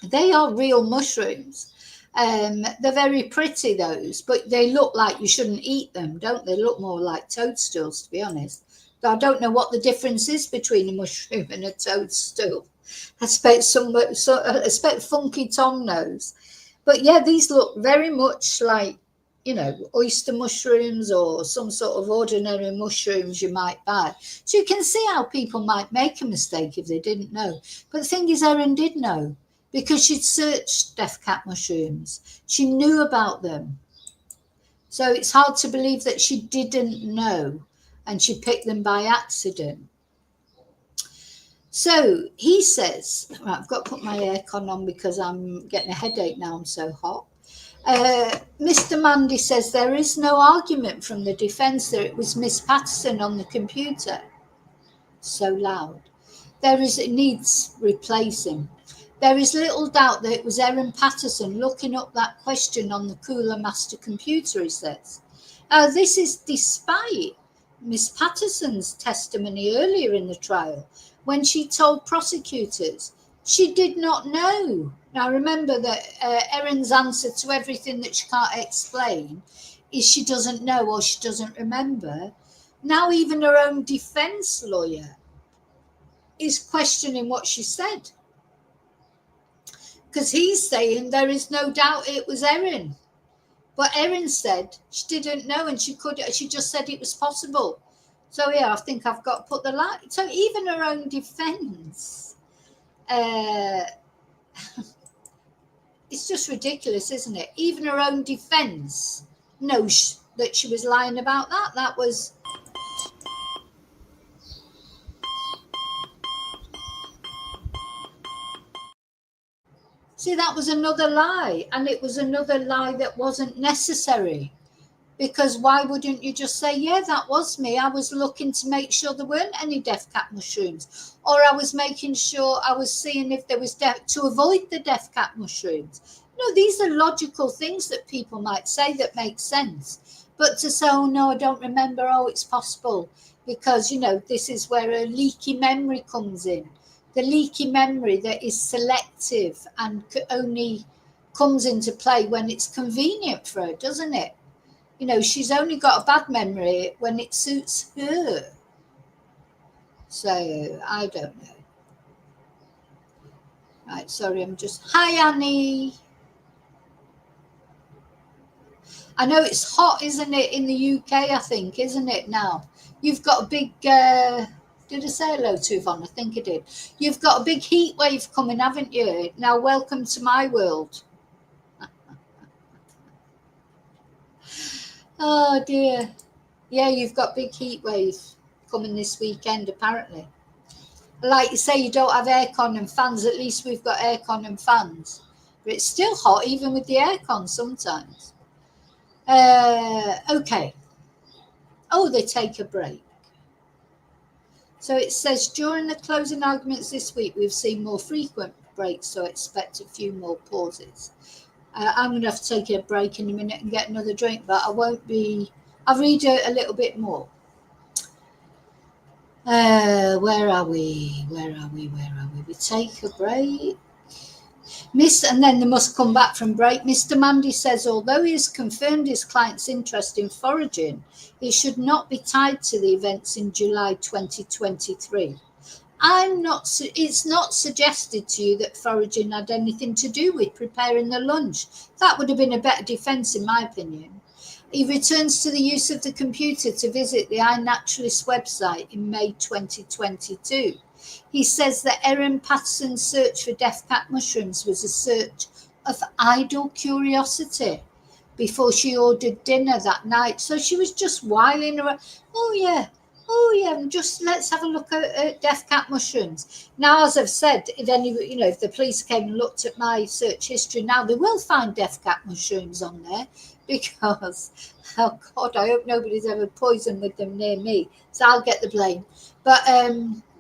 They are real mushrooms. They're very pretty, those, but they look like you shouldn't eat them, don't they? Look more like toadstools, to be honest. I don't know what the difference is between a mushroom and a toadstool. I expect Funky Tom knows. But yeah, these look very much like you know, oyster mushrooms or some sort of ordinary mushrooms you might buy. So you can see how people might make a mistake if they didn't know. But the thing is, Erin did know, because she'd searched death cap mushrooms. She knew about them. So it's hard to believe that she didn't know and she picked them by accident. So he says, right, I've got to put my aircon on because I'm getting a headache now, I'm so hot. Mr. Mandy says there is no argument from the defence that it was Miss Patterson on the computer. So loud. It needs replacing. There is little doubt that it was Erin Patterson looking up that question on the Cooler Master computer, he says. This is despite Miss Patterson's testimony earlier in the trial, when she told prosecutors she did not know. Now remember that Erin's answer to everything that she can't explain is she doesn't know or she doesn't remember. Now even her own defence lawyer is questioning what she said, because he's saying there is no doubt it was Erin. But Erin said she didn't know and she just said it was possible. So yeah, I think I've got to put the light. So even her own defence, it's just ridiculous, isn't it? Even her own defence knows that she was lying about that. That was... See, that was another lie, and it was another lie that wasn't necessary. Because why wouldn't you just say, yeah, that was me. I was looking to make sure there weren't any death cap mushrooms. Or I was making sure, I was seeing if there was to avoid the death cap mushrooms. No, these are logical things that people might say that make sense. But to say, oh, no, I don't remember, oh, it's possible. Because, you know, this is where a leaky memory comes in. The leaky memory that is selective and only comes into play when it's convenient for her, doesn't it? You know, she's only got a bad memory when it suits her. So, I don't know. Right, sorry, I'm just... Hi, Annie. I know it's hot, isn't it, in the UK, I think, isn't it, now? You've got a big... did I say hello to Yvonne? I think I did. You've got a big heat wave coming, haven't you? Now, welcome to my world. Oh, dear. Yeah, you've got big heat wave coming this weekend, apparently. Like you say, you don't have aircon and fans. At least we've got aircon and fans. But it's still hot, even with the aircon sometimes. Okay. Oh, they take a break. So it says, during the closing arguments this week, we've seen more frequent breaks, so expect a few more pauses. I'm going to have to take a break in a minute and get another drink, but I won't be... I'll read a little bit more. Where are we? We take a break. And then they must come back from break. Mr. Mandy says, although he has confirmed his client's interest in foraging, it should not be tied to the events in July 2023. It's not suggested to you that foraging had anything to do with preparing the lunch. That would have been a better defence, in my opinion. He returns to the use of the computer to visit the iNaturalist website in May 2022. He says that Erin Patterson's search for death cap mushrooms was a search of idle curiosity before she ordered dinner that night. So she was just whiling around. Oh yeah, just let's have a look at death cap mushrooms. Now, as I've said, if the police came and looked at my search history now, they will find death cap mushrooms on there, because, oh God, I hope nobody's ever poisoned with them near me, so I'll get the blame. But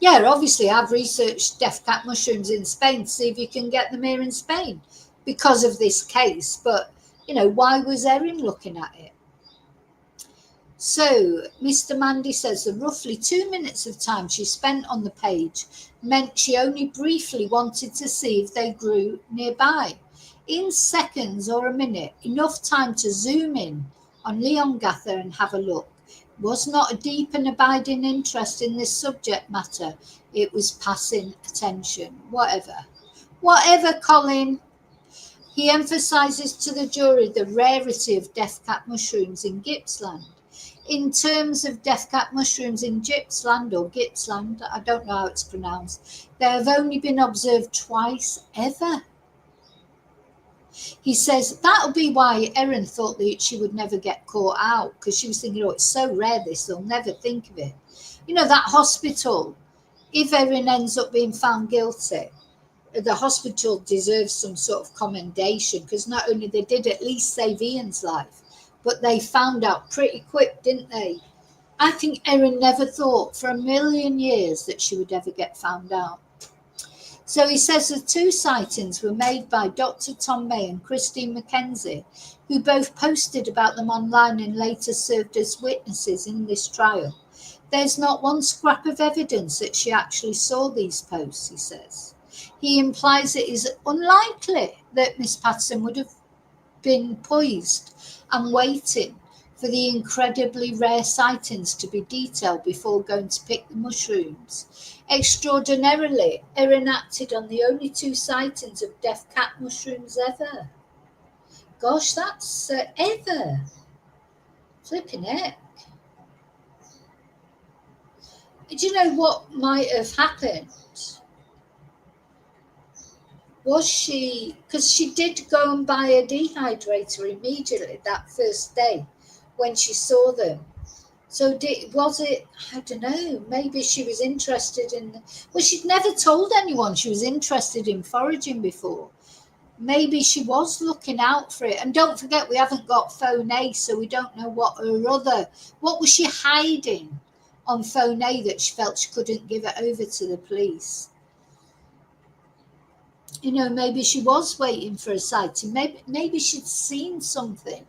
yeah, obviously I've researched death cap mushrooms in Spain to see if you can get them here in Spain because of this case. But, why was Erin looking at it? So Mr. Mandy says the roughly 2 minutes of time she spent on the page meant she only briefly wanted to see if they grew nearby. In seconds or a minute, enough time to zoom in on Leongatha and have a look. It was not a deep and abiding interest in this subject matter. It was passing attention. Whatever, Colin. He emphasises to the jury the rarity of death cap mushrooms in Gippsland. In terms of death cap mushrooms in Gippsland or Gippsland, I don't know how it's pronounced, they have only been observed twice ever. He says that'll be why Erin thought that she would never get caught out, because she was thinking, oh, it's so rare this, they'll never think of it. You know, that hospital, if Erin ends up being found guilty, the hospital deserves some sort of commendation, because not only they did at least save Ian's life, but they found out pretty quick, didn't they? I think Erin never thought for a million years that she would ever get found out. So he says the two sightings were made by Dr. Tom May and Christine Mackenzie, who both posted about them online and later served as witnesses in this trial. There's not one scrap of evidence that she actually saw these posts, he says. He implies it is unlikely that Miss Patterson would have been poised and waiting for the incredibly rare sightings to be detailed before going to pick the mushrooms. Extraordinarily, Erin acted on the only two sightings of death cap mushrooms ever. Gosh, that's ever. Flipping heck. Do you know what might have happened? Was she, because she did go and buy a dehydrator immediately that first day when she saw them. So was it, I don't know, maybe she was interested in, well, she'd never told anyone she was interested in foraging before. Maybe she was looking out for it. And don't forget, we haven't got phone A, so we don't know what was she hiding on phone A that she felt she couldn't give it over to the police? You know, maybe she was waiting for a sighting. Maybe she'd seen something.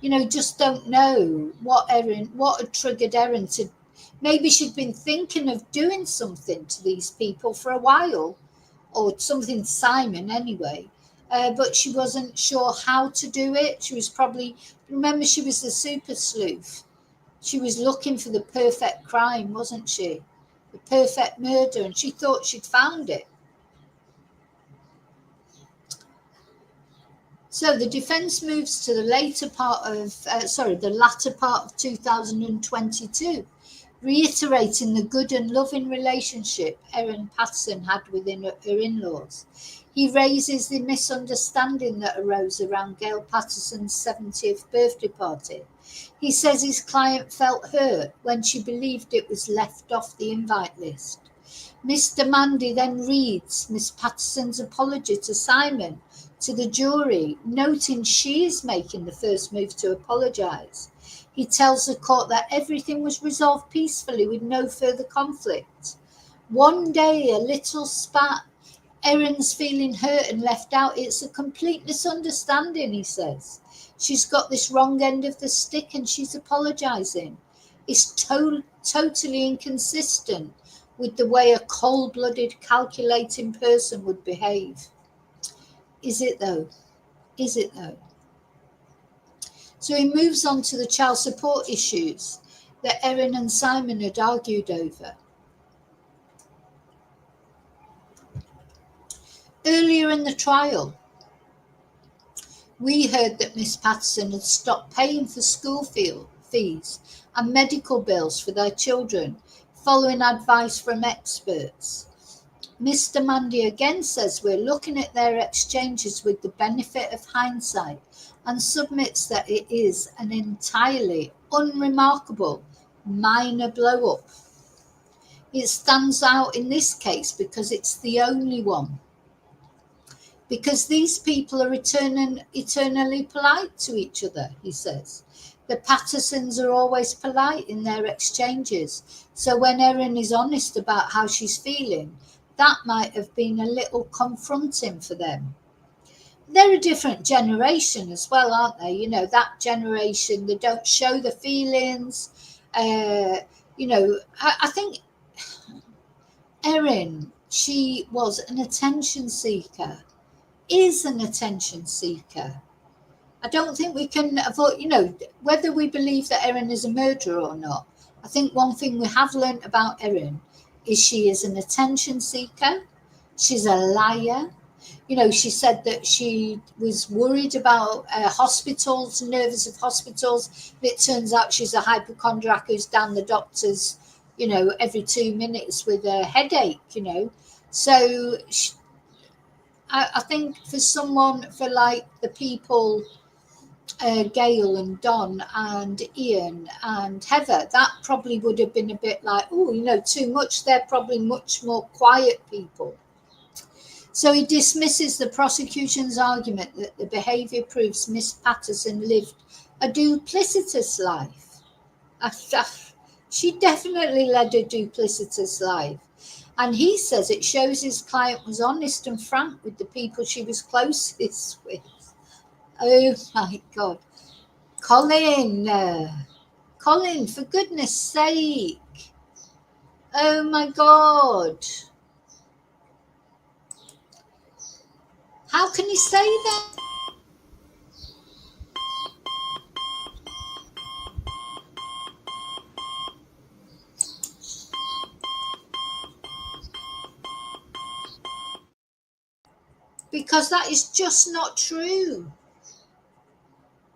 You know, just don't know what had triggered Erin to. Maybe she'd been thinking of doing something to these people for a while, or something to Simon anyway, but she wasn't sure how to do it. She was probably, remember, she was the super sleuth. She was looking for the perfect crime, wasn't she? The perfect murder, and she thought she'd found it. So the defence moves to the latter part of 2022, reiterating the good and loving relationship Erin Patterson had with her in-laws. He raises the misunderstanding that arose around Gail Patterson's 70th birthday party. He says his client felt hurt when she believed it was left off the invite list. Mr Mandy then reads Miss Patterson's apology to Simon to the jury, noting she is making the first move to apologise. He tells the court that everything was resolved peacefully with no further conflict. One day, a little spat. Erin's feeling hurt and left out. It's a complete misunderstanding, he says. She's got this wrong end of the stick and she's apologising. It's totally inconsistent with the way a cold-blooded, calculating person would behave. Is it though? Is it though? So he moves on to the child support issues that Erin and Simon had argued over. Earlier in the trial, we heard that Miss Patterson had stopped paying for school fees and medical bills for their children, following advice from experts. Mr Mandy again says we're looking at their exchanges with the benefit of hindsight and submits that it is an entirely unremarkable minor blow-up. It stands out in this case because it's the only one. Because these people are eternally polite to each other, he says. The Pattersons are always polite in their exchanges, so when Erin is honest about how she's feeling, that might have been a little confronting for them. They're a different generation as well, aren't they? You know, that generation, they don't show the feelings. I think Erin, she was an attention seeker, is an attention seeker. I don't think we can avoid, whether we believe that Erin is a murderer or not. I think one thing we have learnt about Erin is she is an attention seeker. She's a liar. You know, she said that she was worried about hospitals, nervous of hospitals. But it turns out she's a hypochondriac who's down the doctors, you know, every 2 minutes with a headache, you know. So I think for someone, for like the people, Gail and Don and Ian and Heather, that probably would have been a bit like, oh, you know, too much. They're probably much more quiet people. So he dismisses the prosecution's argument that the behaviour proves Miss Patterson lived a duplicitous life. She definitely led a duplicitous life. And he says it shows his client was honest and frank with the people she was closest with. Oh my God. Colin, for goodness sake. Oh my God. How can you say that? Because that is just not true.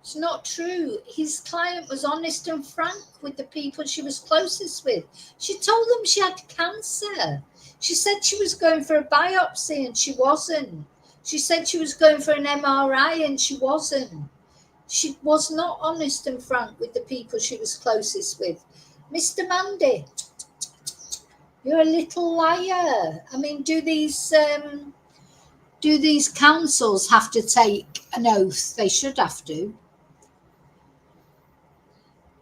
It's not true. His client was honest and frank with the people she was closest with. She told them she had cancer. She said she was going for a biopsy and she wasn't. She said she was going for an MRI and she wasn't. She was not honest and frank with the people she was closest with. Mr. Mandy, you're a little liar. I mean, do these councils have to take an oath? They should have to.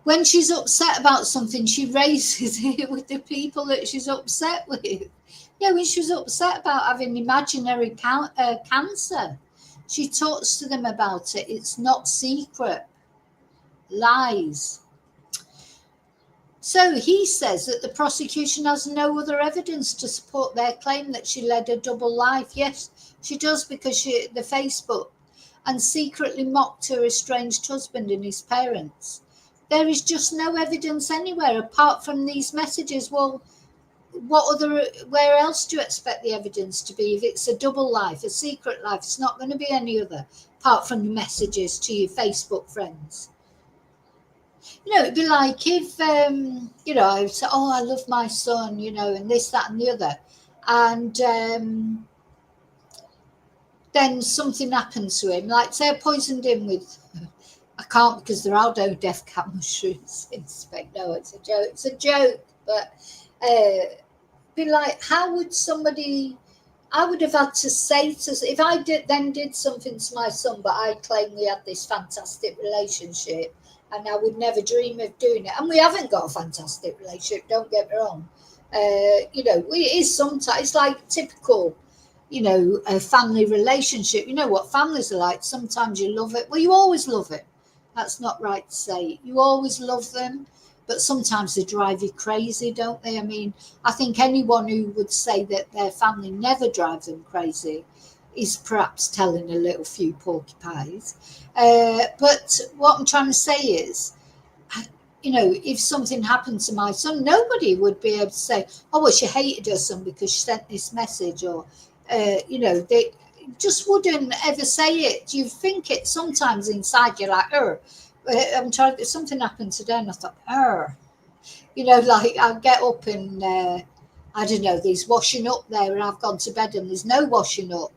When she's upset about something, she raises it with the people that she's upset with. Yeah, when she was upset about having imaginary cancer, she talks to them about it. It's not secret. Lies. So he says that the prosecution has no other evidence to support their claim that she led a double life. Yes, she does, because the Facebook, and secretly mocked her estranged husband and his parents. There is just no evidence anywhere apart from these messages. Well, where else do you expect the evidence to be? If it's a double life, a secret life, it's not going to be any other apart from the messages to your Facebook friends. You know, it'd be like if, you know, I would say, oh, I love my son, you know, and this, that, and the other. And then something happens to him, like say I poisoned him with, I can't because there are no death cap mushrooms in Spain. No, it's a joke. It's a joke. But be like, how would somebody? I would have had to say to, if I did something to my son, but I claim we had this fantastic relationship, and I would never dream of doing it. And we haven't got a fantastic relationship. Don't get me wrong. You know, it is sometimes. It's like typical, you know, a family relationship. You know what families are like. Sometimes you love it. Well, you always love it. That's not right to say. You always love them, but sometimes they drive you crazy, don't they? I mean, I think anyone who would say that their family never drives them crazy is perhaps telling a little few porcupines. But what I'm trying to say is, you know, if something happened to my son, nobody would be able to say, oh, well, she hated her son because she sent this message, or, you know, they just wouldn't ever say it. You think it sometimes inside, you're like, I'm trying, something happened today and I thought, you know, like I'll get up and I don't know, there's washing up there and I've gone to bed and there's no washing up,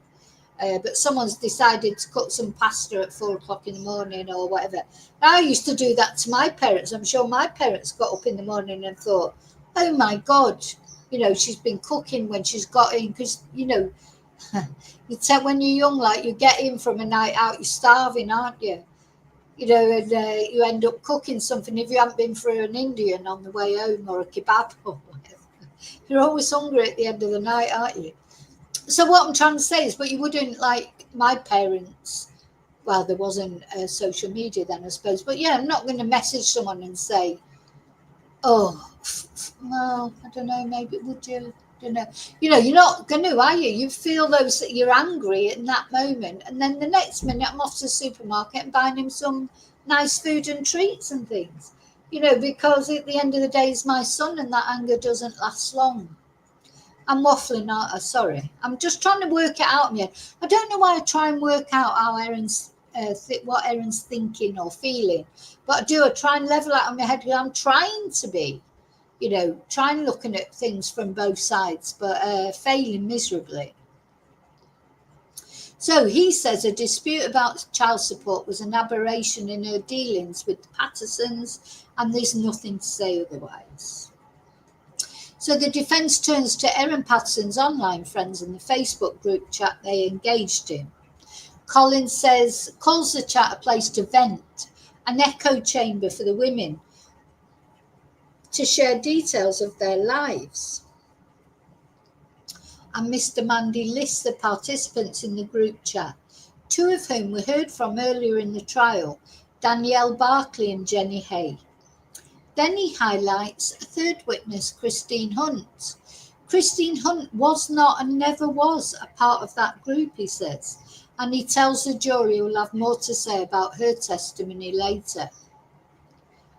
but someone's decided to cook some pasta at 4:00 in the morning or whatever. I used to do that to my parents. I'm sure my parents got up in the morning and thought, oh my God, you know, she's been cooking when she's got in, because, you know, you tell when you're young, like you get in from a night out, you're starving, aren't you? You know, and you end up cooking something if you haven't been for an Indian on the way home or a kebab or whatever. You're always hungry at the end of the night, aren't you? So what I'm trying to say is, but you wouldn't, like my parents, well, there wasn't social media then, I suppose, but yeah, I'm not going to message someone and say, oh, well, I don't know, maybe would you? You know, you're not going to, are you? You feel those that you're angry in that moment, and then the next minute I'm off to the supermarket and buying him some nice food and treats and things, you know, because at the end of the day, it's my son, and that anger doesn't last long. I'm waffling, aren't I? Sorry. I'm just trying to work it out in my head. I don't know why I try and work out how Erin's, what Erin's thinking or feeling. But I do. I try and level out in my head because I'm trying to be, trying looking at things from both sides, but failing miserably. So he says a dispute about child support was an aberration in her dealings with the Pattersons, and there's nothing to say otherwise. So the defence turns to Erin Patterson's online friends in the Facebook group chat they engaged in. Colin calls the chat a place to vent, an echo chamber for the women to share details of their lives. And Mr Mandy lists the participants in the group chat, two of whom were heard from earlier in the trial, Danielle Barclay and Jenny Hay. Then he highlights a third witness, Christine Hunt. Christine Hunt was not and never was a part of that group, he says, and he tells the jury he'll have more to say about her testimony later.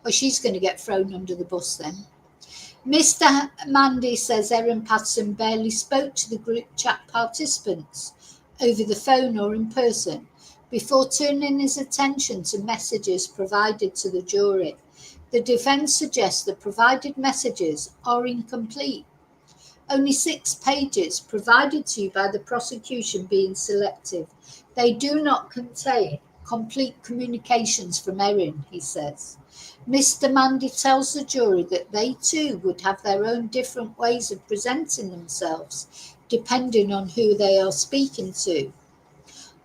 Well, she's going to get thrown under the bus then. Mr Mandy says Erin Patterson barely spoke to the group chat participants over the phone or in person before turning his attention to messages provided to the jury. The defence suggests the provided messages are incomplete. Only 6 pages provided to you by the prosecution being selective. They do not contain complete communications from Erin, he says. Mr Mandy tells the jury that they too would have their own different ways of presenting themselves, depending on who they are speaking to.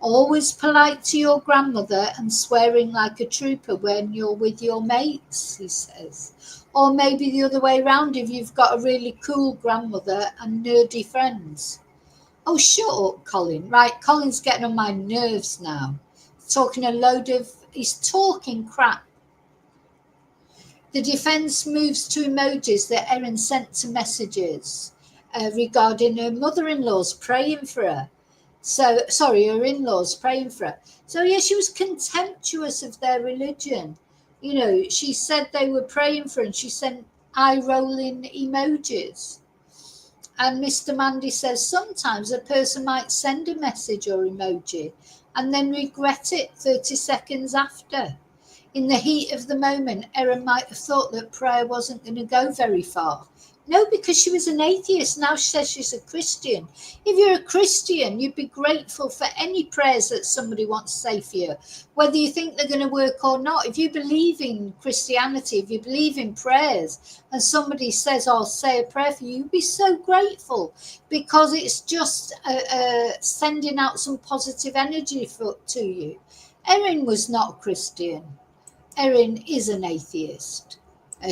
Always polite to your grandmother and swearing like a trooper when you're with your mates, he says. Or maybe the other way around if you've got a really cool grandmother and nerdy friends. Oh, shut up, Colin. Right, Colin's getting on my nerves now. He's talking crap. The defence moves to emojis that Erin sent to messages regarding her mother-in-law's praying for her. Her in-laws praying for her. So, yeah, she was contemptuous of their religion. She said they were praying for her and she sent eye-rolling emojis. And Mr Mandy says sometimes a person might send a message or emoji and then regret it 30 seconds after. In the heat of the moment, Erin might have thought that prayer wasn't going to go very far. No, because she was an atheist. Now she says she's a Christian. If you're a Christian, you'd be grateful for any prayers that somebody wants to say for you, whether you think they're going to work or not. If you believe in Christianity, if you believe in prayers, and somebody says, I'll say a prayer for you, you'd be so grateful because it's just sending out some positive energy to you. Erin was not a Christian. Erin is an atheist.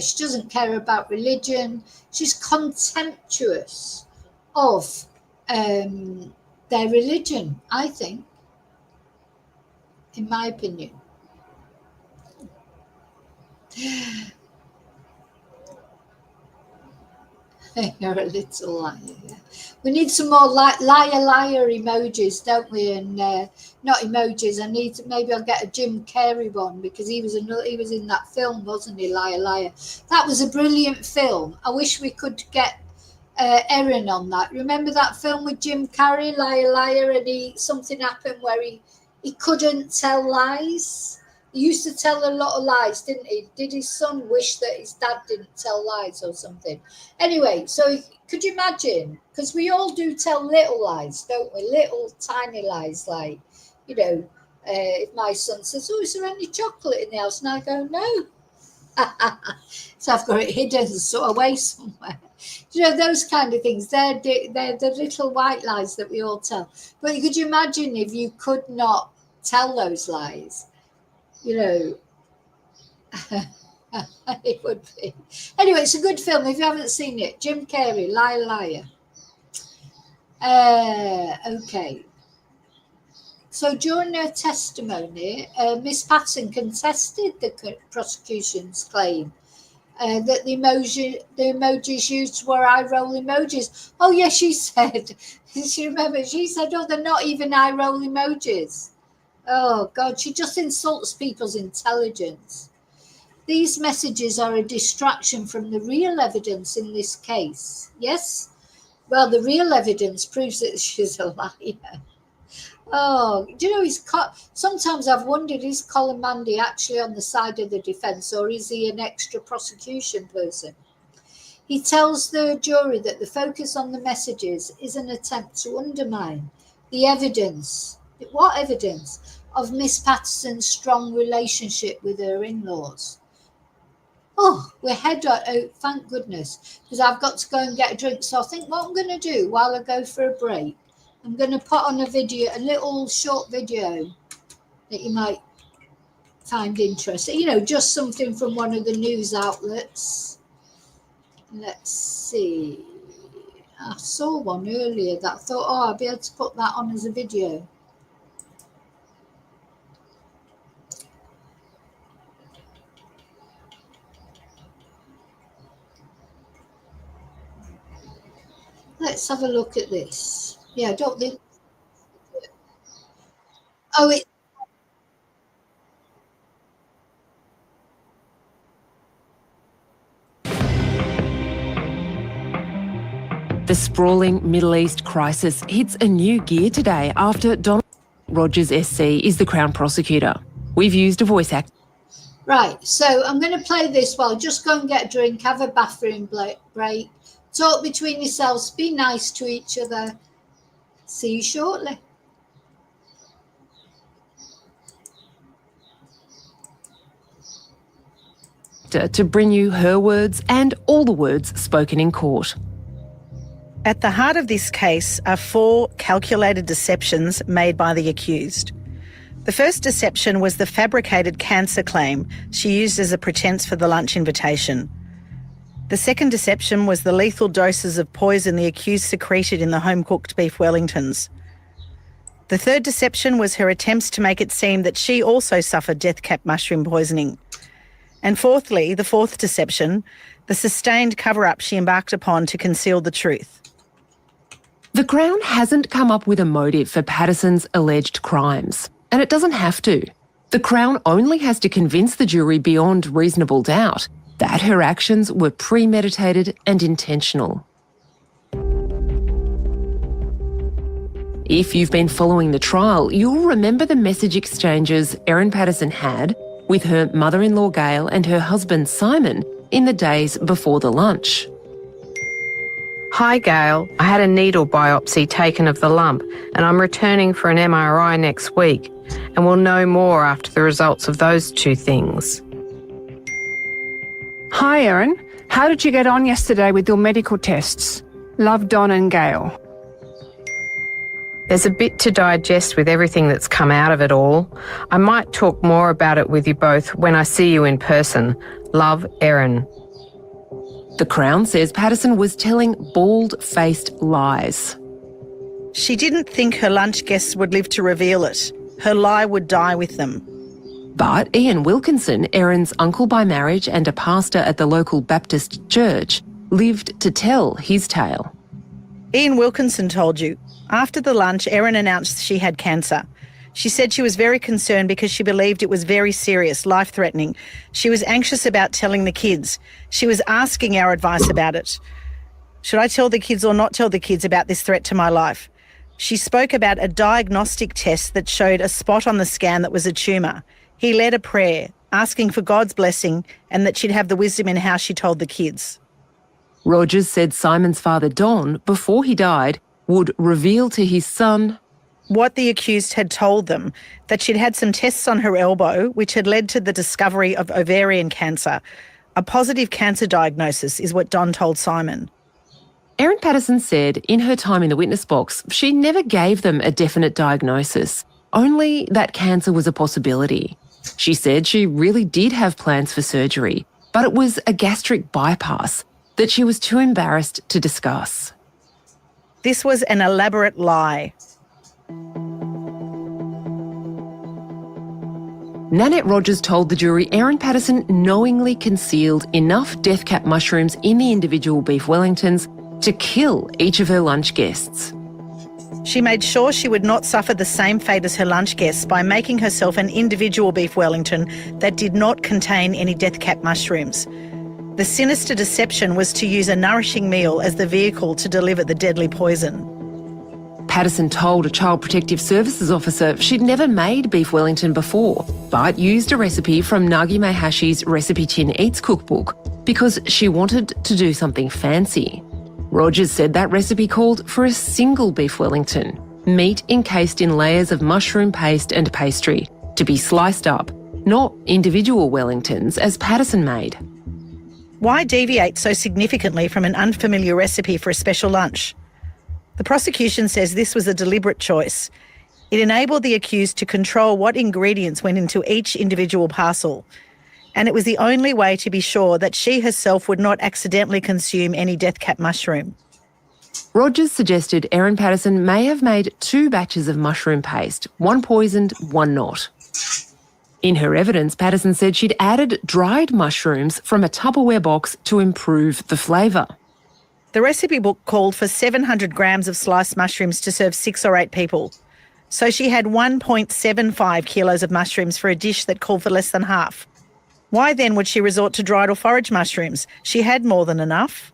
She doesn't care about religion. She's contemptuous of their religion, I think, in my opinion. You're a little liar. Yeah. We need some more liar emojis, don't we? And not emojis. Maybe I'll get a Jim Carrey one because he was in that film, wasn't he? Liar. That was a brilliant film. I wish we could get Erin on that. Remember that film with Jim Carrey, Liar, and something happened where he couldn't tell lies. He used to tell a lot of lies, didn't he? Did his son wish that his dad didn't tell lies or something? Anyway, so could you imagine? Because we all do tell little lies, don't we? Little tiny lies, like, if my son says, is there any chocolate in the house? And I go, no. So I've got it hidden away somewhere. Those kind of things. They're the little white lies that we all tell. But could you imagine if you could not tell those lies? It would be. Anyway, it's a good film. If you haven't seen it, Jim Carrey, Liar. Okay. So during her testimony, Miss Patterson contested the prosecution's claim that the emojis used were eye-roll emojis. Oh, yes, she said. She remember? She said, they're not even eye-roll emojis. Oh, God, she just insults people's intelligence. These messages are a distraction from the real evidence in this case. Yes, Well, the real evidence proves that she's a liar. Oh, do you know, sometimes I've wondered, is Colin Mandy actually on the side of the defence, or is he an extra prosecution person? He tells the jury that the focus on the messages is an attempt to undermine the evidence. What evidence? Of Miss Patterson's strong relationship with her in-laws. Oh, we're head out, thank goodness, because I've got to go and get a drink. So I think what I'm going to do while I go for a break, I'm going to put on a little short video that you might find interesting. You know, just something from one of the news outlets. Let's see. I saw one earlier that I thought, oh, I'll be able to put that on as a video. Let's have a look at this. Yeah, I don't think. Oh, it. The sprawling Middle East crisis hits a new gear today after Donald Rogers SC is the Crown prosecutor. We've used a voice actor. Right, so I'm going to play this while just go and get a drink, have a bathroom break, talk between yourselves, be nice to each other. See you shortly. To bring you her words and all the words spoken in court. At the heart of this case are 4 calculated deceptions made by the accused. The first deception was the fabricated cancer claim she used as a pretence for the lunch invitation. The second deception was the lethal doses of poison the accused secreted in the home-cooked beef Wellingtons. The third deception was her attempts to make it seem that she also suffered death cap mushroom poisoning. And fourthly, the fourth deception, the sustained cover-up she embarked upon to conceal the truth. The Crown hasn't come up with a motive for Patterson's alleged crimes, and it doesn't have to. The Crown only has to convince the jury beyond reasonable doubt that her actions were premeditated and intentional. If you've been following the trial, you'll remember the message exchanges Erin Patterson had with her mother-in-law Gail and her husband Simon in the days before the lunch. Hi Gail, I had a needle biopsy taken of the lump and I'm returning for an MRI next week and we'll know more after the results of those 2 things. Hi Erin, how did you get on yesterday with your medical tests? Love, Don and Gail. There's a bit to digest with everything that's come out of it all. I might talk more about it with you both when I see you in person. Love, Erin. The Crown says Patterson was telling bald-faced lies. She didn't think her lunch guests would live to reveal it. Her lie would die with them. But Ian Wilkinson, Erin's uncle by marriage and a pastor at the local Baptist church, lived to tell his tale. Ian Wilkinson told you. After the lunch, Erin announced she had cancer. She said she was very concerned because she believed it was very serious, life-threatening. She was anxious about telling the kids. She was asking our advice about it. Should I tell the kids or not tell the kids about this threat to my life? She spoke about a diagnostic test that showed a spot on the scan that was a tumour. He led a prayer, asking for God's blessing and that she'd have the wisdom in how she told the kids. Rogers said Simon's father, Don, before he died, would reveal to his son what the accused had told them, that she'd had some tests on her elbow which had led to the discovery of ovarian cancer. A positive cancer diagnosis is what Don told Simon. Erin Patterson said in her time in the witness box, she never gave them a definite diagnosis, only that cancer was a possibility. She said she really did have plans for surgery, but it was a gastric bypass that she was too embarrassed to discuss. This was an elaborate lie. Nanette Rogers told the jury Erin Patterson knowingly concealed enough death cap mushrooms in the individual beef Wellingtons to kill each of her lunch guests. She made sure she would not suffer the same fate as her lunch guests by making herself an individual beef Wellington that did not contain any death cap mushrooms. The sinister deception was to use a nourishing meal as the vehicle to deliver the deadly poison. Patterson told a Child Protective Services officer she'd never made beef Wellington before, but used a recipe from Nagi Mahashi's Recipe Tin Eats cookbook because she wanted to do something fancy. Rogers said that recipe called for a single beef Wellington, meat encased in layers of mushroom paste and pastry, to be sliced up, not individual Wellingtons as Patterson made. Why deviate so significantly from an unfamiliar recipe for a special lunch? The prosecution says this was a deliberate choice. It enabled the accused to control what ingredients went into each individual parcel, and it was the only way to be sure that she herself would not accidentally consume any death-cap mushroom. Rogers suggested Erin Patterson may have made 2 batches of mushroom paste, one poisoned, one not. In her evidence, Patterson said she'd added dried mushrooms from a Tupperware box to improve the flavour. The recipe book called for 700 grams of sliced mushrooms to serve 6 or 8 people. So she had 1.75 kilos of mushrooms for a dish that called for less than half. Why then would she resort to dried or forage mushrooms? She had more than enough.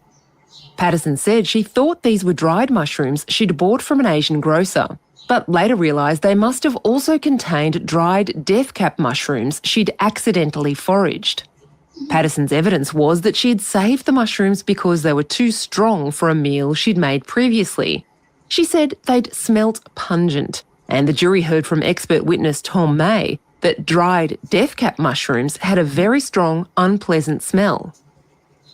Patterson said she thought these were dried mushrooms she'd bought from an Asian grocer, but later realised they must have also contained dried death-cap mushrooms she'd accidentally foraged. Patterson's evidence was that she had saved the mushrooms because they were too strong for a meal she'd made previously. She said they'd smelt pungent, and the jury heard from expert witness Tom May that dried death-cap mushrooms had a very strong, unpleasant smell.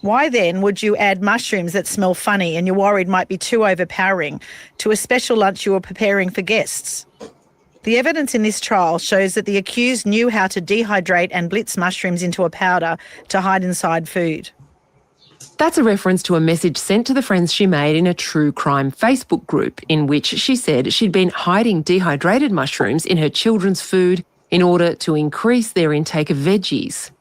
Why then would you add mushrooms that smell funny and you're worried might be too overpowering to a special lunch you were preparing for guests? The evidence in this trial shows that the accused knew how to dehydrate and blitz mushrooms into a powder to hide inside food. That's a reference to a message sent to the friends she made in a true crime Facebook group in which she said she'd been hiding dehydrated mushrooms in her children's food in order to increase their intake of veggies.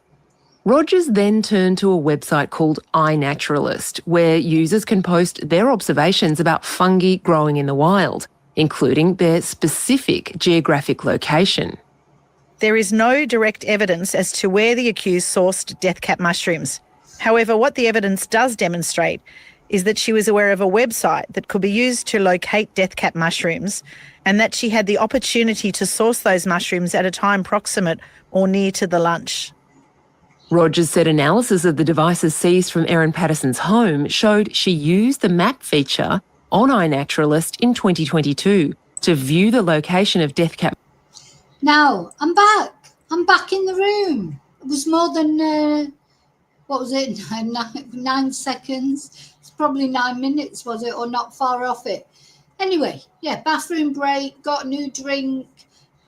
Rogers then turned to a website called iNaturalist, where users can post their observations about fungi growing in the wild, including their specific geographic location. There is no direct evidence as to where the accused sourced death-cap mushrooms. However, what the evidence does demonstrate is that she was aware of a website that could be used to locate death-cap mushrooms and that she had the opportunity to source those mushrooms at a time proximate or near to the lunch. Rogers said analysis of the devices seized from Erin Patterson's home showed she used the map feature on iNaturalist in 2022 to view the location of death-cap. Now, I'm back. I'm back in the room. It was more than, 9 seconds? It's probably 9 minutes, was it? Or not far off it. Anyway, yeah, bathroom break, got a new drink.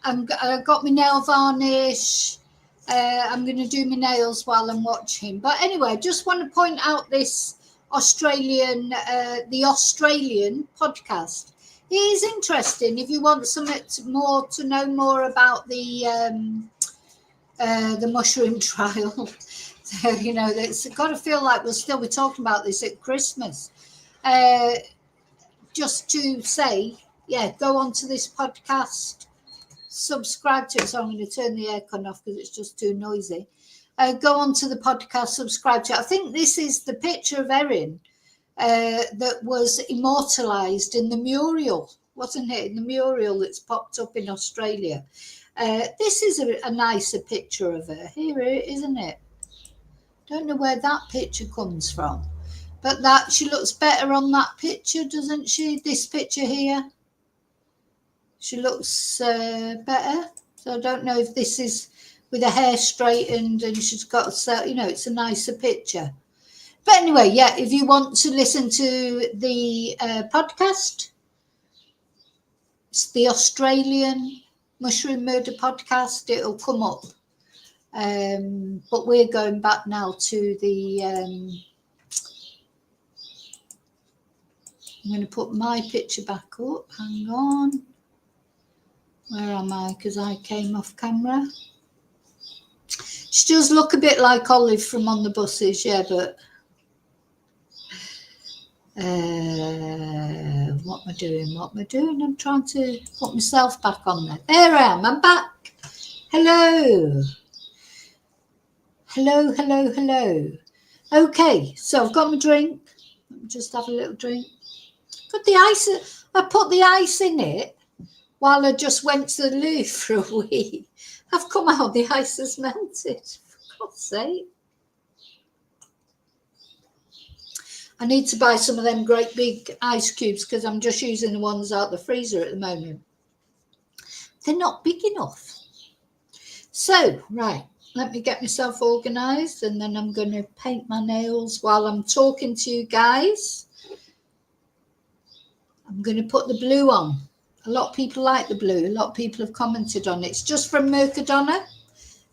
Got my nail varnish. I'm going to do my nails while I'm watching. But anyway, just want to point out this the Australian podcast. It is interesting if you want to know more about the mushroom trial. So, it's got to feel like we'll still be talking about this at Christmas. Just to say, go on to this podcast, subscribe to it. So I'm going to turn the aircon off because it's just too noisy. Go on to the podcast, subscribe to it. I think this is the picture of Erin that was immortalised in the mural, wasn't it? In the mural that's popped up in Australia. This is a nicer picture of her. Here, isn't it? Don't know where that picture comes from. But she looks better on that picture, doesn't she? This picture here. She looks better. So I don't know if this is with her hair straightened and she's got, it's a nicer picture. But anyway, if you want to listen to the podcast, it's the Australian Mushroom Murder Podcast. It'll come up. But we're going back now to the... I'm going to put my picture back up. Hang on. Where am I? Because I came off camera. She does look a bit like Olive from On the Buses, but what am I doing? I'm trying to put myself back on there. There I am. I'm back. Hello. Okay, so I've got my drink. Let me just have a little drink. Got the ice. I put the ice in it while I just went to the loo for a wee. I've come out, the ice has melted. For God's sake. I need to buy some of them great big ice cubes because I'm just using the ones out the freezer at the moment. They're not big enough. So, right, let me get myself organised and then I'm going to paint my nails while I'm talking to you guys. I'm going to put the blue on. A lot of people like the blue. A lot of people have commented on it. It's just from Mercadona,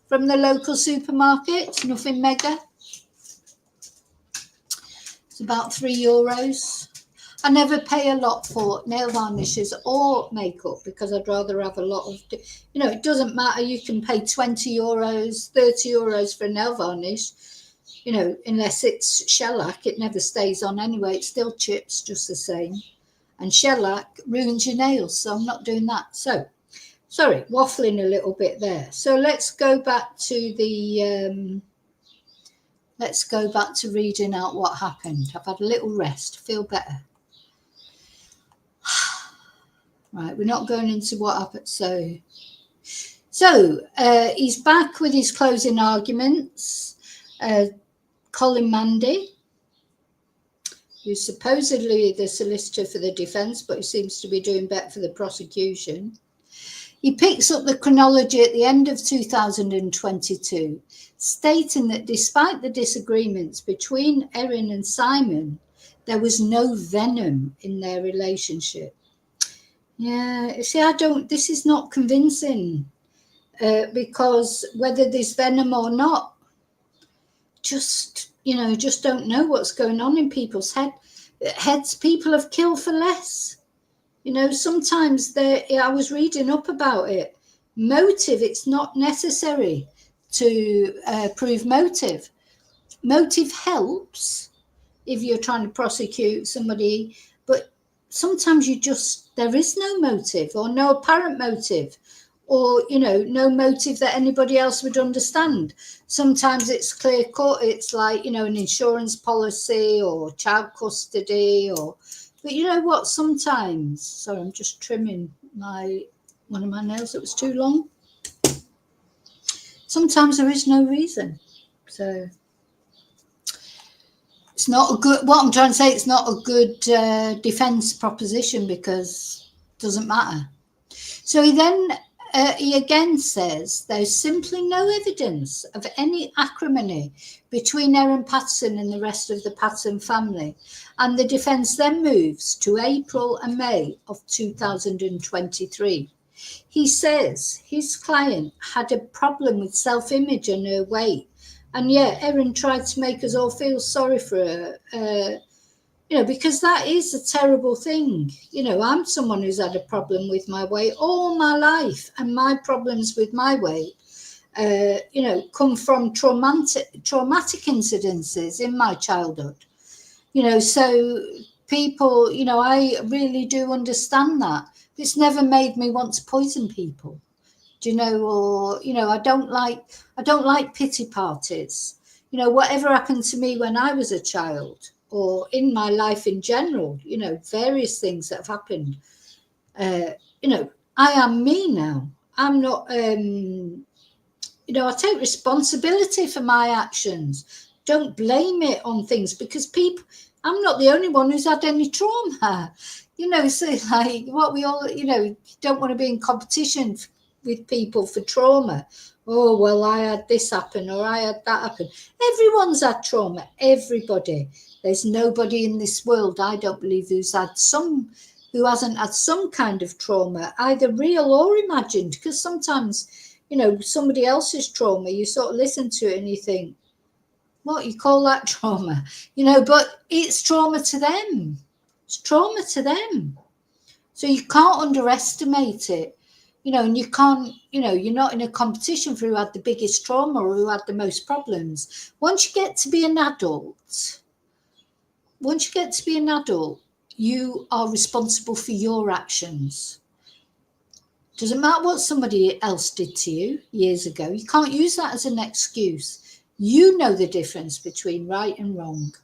from the local supermarket. It's nothing mega. It's about €3. I never pay a lot for nail varnishes or makeup because I'd rather have a lot of, you know, it doesn't matter. You can pay €20, €30 for a nail varnish, you know, unless it's shellac. It never stays on anyway. It still chips just the same. And shellac ruins your nails, so I'm not doing that. So, sorry, waffling a little bit there. So let's go back to the, let's go back to reading out what happened. I've had a little rest, feel better. Right, we're not going into what happened. So he's back with his closing arguments. Colin Mandy, who's supposedly the solicitor for the defence, but he seems to be doing better for the prosecution. He picks up the chronology at the end of 2022, stating that despite the disagreements between Erin and Simon, there was no venom in their relationship. Yeah, you see, this is not convincing because whether there's venom or not, just don't know what's going on in people's heads. People have killed for less. You know, sometimes I was reading up about it. Motive, it's not necessary to prove motive. Motive helps if you're trying to prosecute somebody, but sometimes there is no motive or no apparent motive, or, you know, no motive that anybody else would understand. Sometimes it's clear cut. It's like, you know, an insurance policy or child custody but you know what, sometimes, sorry, I'm just trimming one of my nails that was too long. Sometimes there is no reason. So it's not a good, what I'm trying to say, it's not a good defence proposition because it doesn't matter. So he again says there's simply no evidence of any acrimony between Erin Patterson and the rest of the Patterson family, and the defence then moves to April and May of 2023. He says his client had a problem with self-image and her weight, and yet Erin tried to make us all feel sorry for her, you know, because that is a terrible thing. You know, I'm someone who's had a problem with my weight all my life, and my problems with my weight, you know, come from traumatic incidences in my childhood. You know, so people, you know, I really do understand that. It's never made me want to poison people, do you know, or, you know, I don't like pity parties. You know, whatever happened to me when I was a child, or in my life in general, you know, various things that have happened. You know, I am me now. I'm not, you know, I take responsibility for my actions. Don't blame it on things, because I'm not the only one who's had any trauma. You know, so like what we all, you know, don't want to be in competition with people for trauma. Oh, well, I had this happen or I had that happen. Everyone's had trauma, everybody. There's nobody in this world, I don't believe, who hasn't had some kind of trauma, either real or imagined, because sometimes, you know, somebody else's trauma, you sort of listen to it and you think, what, you call that trauma? You know, but it's trauma to them. It's trauma to them. So you can't underestimate it. You know, and you can't, you know, you're not in a competition for who had the biggest trauma or who had the most problems. Once you get to be an adult, you are responsible for your actions. Doesn't matter what somebody else did to you years ago. You can't use that as an excuse. You know the difference between right and wrong.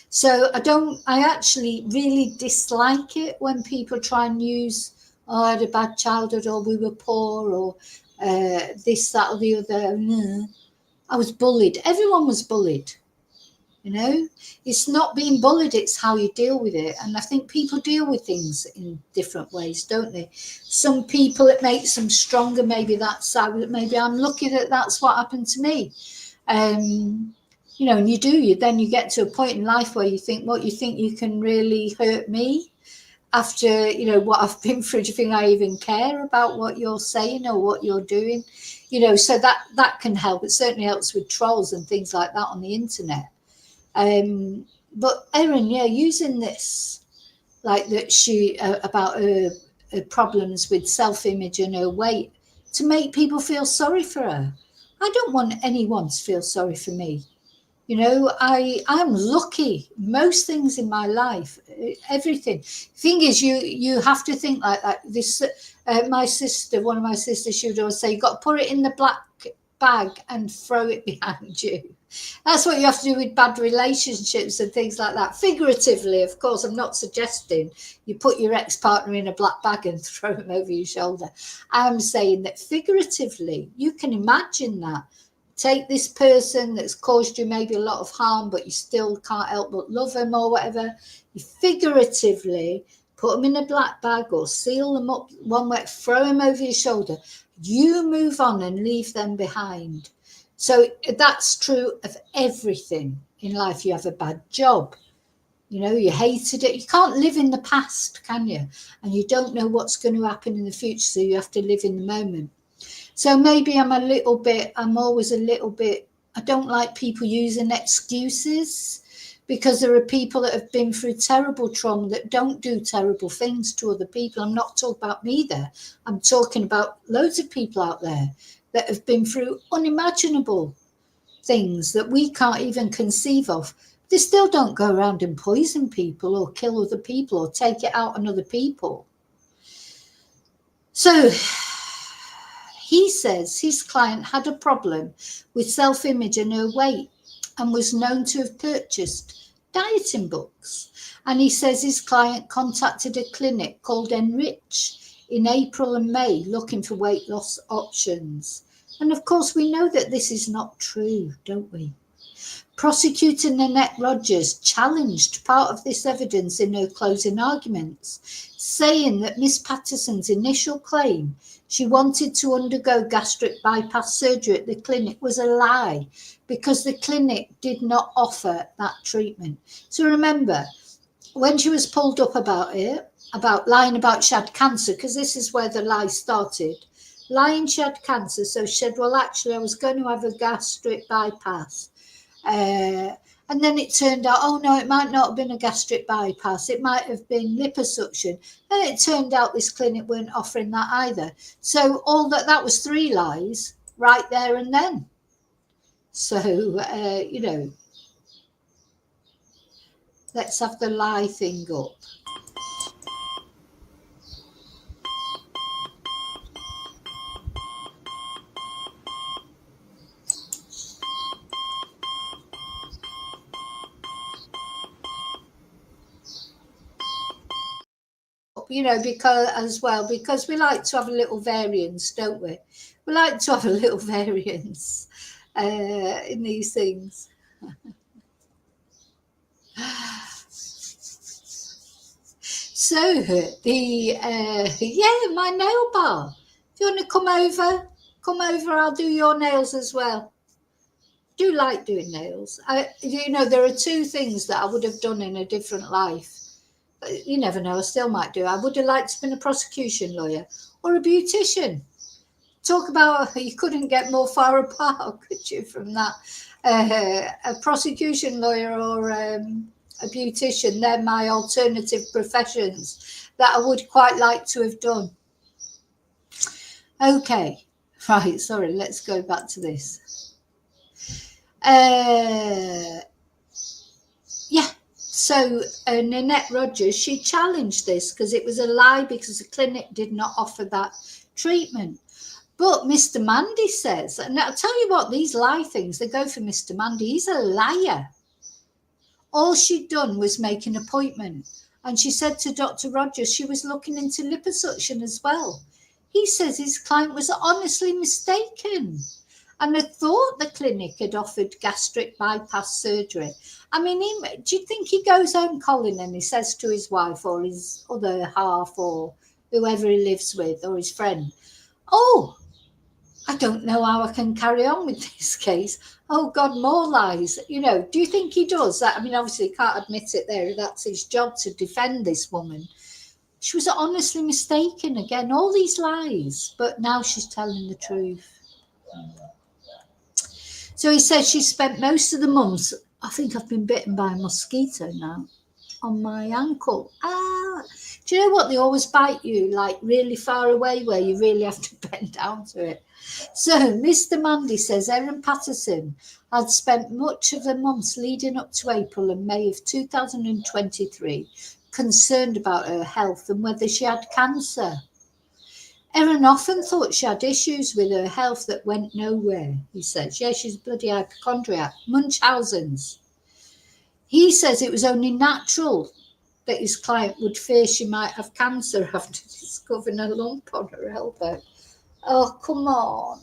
So I actually really dislike it when people try and use, oh, I had a bad childhood, or we were poor, or this, that, or the other. I was bullied. Everyone was bullied. You know, it's not being bullied, it's how you deal with it. And I think people deal with things in different ways, don't they? Some people, it makes them stronger. Maybe maybe I'm lucky that that's what happened to me. You know, and you get to a point in life where you think, what, you think you can really hurt me after, you know, what I've been through? Do you think I even care about what you're saying or what you're doing? You know, so that can help. It certainly helps with trolls and things like that on the internet. But Erin, yeah, using this, like that she about her problems with self-image and her weight, to make people feel sorry for her. I don't want anyone to feel sorry for me. You know, I'm lucky. Most things in my life, everything. Thing is, you have to think like that. This one of my sisters, she would always say, you got to put it in the black bag and throw it behind you. That's what you have to do with bad relationships and things like that. Figuratively, of course, I'm not suggesting you put your ex-partner in a black bag and throw him over your shoulder. I'm saying that figuratively, you can imagine that. Take this person that's caused you maybe a lot of harm, but you still can't help but love them or whatever. You figuratively put them in a black bag or seal them up one way, throw them over your shoulder. You move on and leave them behind. So that's true of everything in life. You have a bad job, you know, you hated it. You can't live in the past, can you? And you don't know what's going to happen in the future, so you have to live in the moment. So maybe I'm always a little bit, I don't like people using excuses, because there are people that have been through terrible trauma that don't do terrible things to other people. I'm not talking about me there. I'm talking about loads of people out there that have been through unimaginable things that we can't even conceive of. They still don't go around and poison people or kill other people or take it out on other people. So he says his client had a problem with self-image and her weight and was known to have purchased dieting books. And he says his client contacted a clinic called Enrich in April and May looking for weight loss options. And of course, we know that this is not true, don't we? Prosecutor Nanette Rogers challenged part of this evidence in her closing arguments, saying that Miss Patterson's initial claim she wanted to undergo gastric bypass surgery at the clinic was a lie, because the clinic did not offer that treatment. So remember, when she was pulled up about it, about lying about she had cancer, because this is where the lie started, lying she had cancer, so she said, well, actually, I was going to have a gastric bypass. And then it turned out, oh no, it might not have been a gastric bypass. It might have been liposuction. And it turned out this clinic weren't offering that either. So all that was 3 lies right there and then. So, you know, let's have the lie thing up. You know, because we like to have a little variance, don't we? We like to have a little variance in these things. So my nail bar. If you want to come over, I'll do your nails as well. I do like doing nails. You know, there are 2 things that I would have done in a different life. You never know, I still might do. I would have liked to have been a prosecution lawyer or a beautician. Talk about, you couldn't get more far apart, could you, from that? A prosecution lawyer or a beautician, they're my alternative professions that I would quite like to have done. Okay, right, sorry, let's go back to this. So Nanette Rogers, she challenged this because it was a lie, because the clinic did not offer that treatment. But Mr. Mandy says, and I'll tell you what, these lie things, they go for Mr. Mandy. He's a liar. All she'd done was make an appointment. And she said to Dr. Rogers she was looking into liposuction as well. He says his client was honestly mistaken and had thought the clinic had offered gastric bypass surgery. I mean, do you think he goes home, Colin, and he says to his wife or his other half or whoever he lives with or his friend, oh, I don't know how I can carry on with this case. Oh, God, more lies. You know, do you think he does that? I mean, obviously, he can't admit it there. That's his job to defend this woman. She was honestly mistaken. Again, all these lies, but now she's telling the truth. So he says she spent most of the months, I think I've been bitten by a mosquito now, on my ankle. Do you know what? They always bite you, like really far away where you really have to bend down to it. So Mr. Mandy says Erin Patterson had spent much of the months leading up to April and May of 2023 concerned about her health and whether she had cancer. Erin often thought she had issues with her health that went nowhere, he says. Yeah, she's bloody hypochondriac. Munchausen's. He says it was only natural that his client would fear she might have cancer after discovering a lump on her elbow. Oh, come on.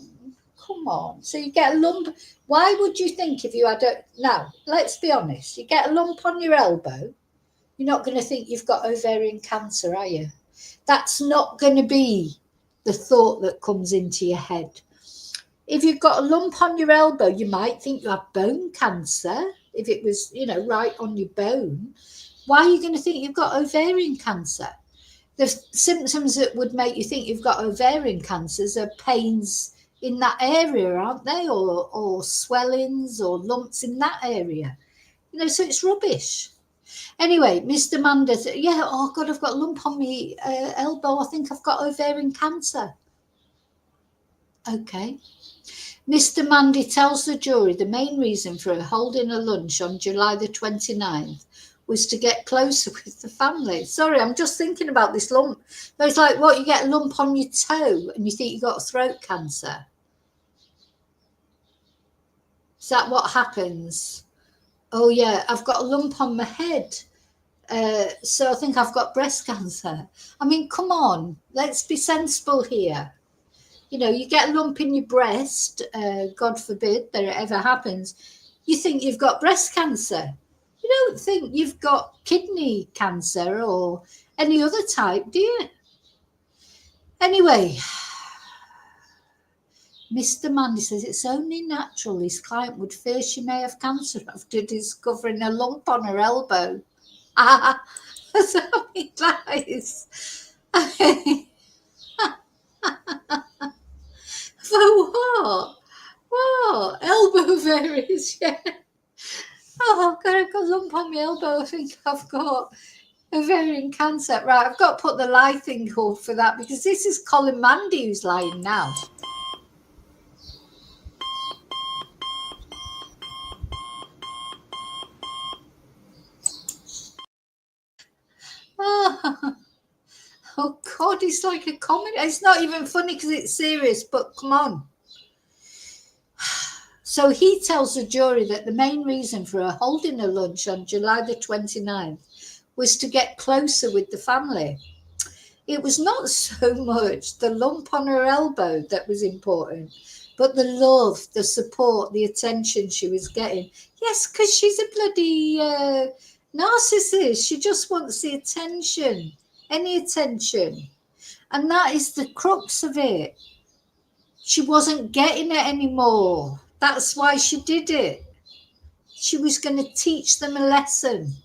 Come on. So you get a lump. Why would you think if you had a... Now, let's be honest. You get a lump on your elbow, you're not going to think you've got ovarian cancer, are you? That's not going to be the thought that comes into your head. If you've got a lump on your elbow, you might think you have bone cancer. If it was, you know, right on your bone. Why are you going to think you've got ovarian cancer? The symptoms that would make you think you've got ovarian cancers are pains in that area, aren't they? Or swellings or lumps in that area. You know, so it's rubbish. Anyway, Mr. Mandy said, yeah, oh God, I've got a lump on my elbow. I think I've got ovarian cancer. Okay. Mr. Mandy tells the jury the main reason for her holding a lunch on July the 29th was to get closer with the family. Sorry, I'm just thinking about this lump. It's like, what, you get a lump on your toe and you think you got throat cancer? Is that what happens? Oh, yeah, I've got a lump on my head. So I think I've got breast cancer. I mean, come on, let's be sensible here. You know, you get a lump in your breast, God forbid that it ever happens. You think you've got breast cancer. You don't think you've got kidney cancer or any other type, do you? Anyway, Mr. Mandy says it's only natural his client would fear she may have cancer after discovering a lump on her elbow. So many lies. For what? What? Elbow varies, yeah. Oh, God, I've got a lump on my elbow. I think I've got ovarian cancer. Right, I've got to put the lie thing up for that because this is Colin Mandy who's lying now. Oh, God, it's like a comedy. It's not even funny because it's serious, but come on. So he tells the jury that the main reason for her holding a lunch on July the 29th was to get closer with the family. It was not so much the lump on her elbow that was important, but the love, the support, the attention she was getting. Yes, because she's a bloody narcissist. She just wants the attention, any attention. And that is the crux of it. She wasn't getting it anymore. That's why she did it. She was going to teach them a lesson.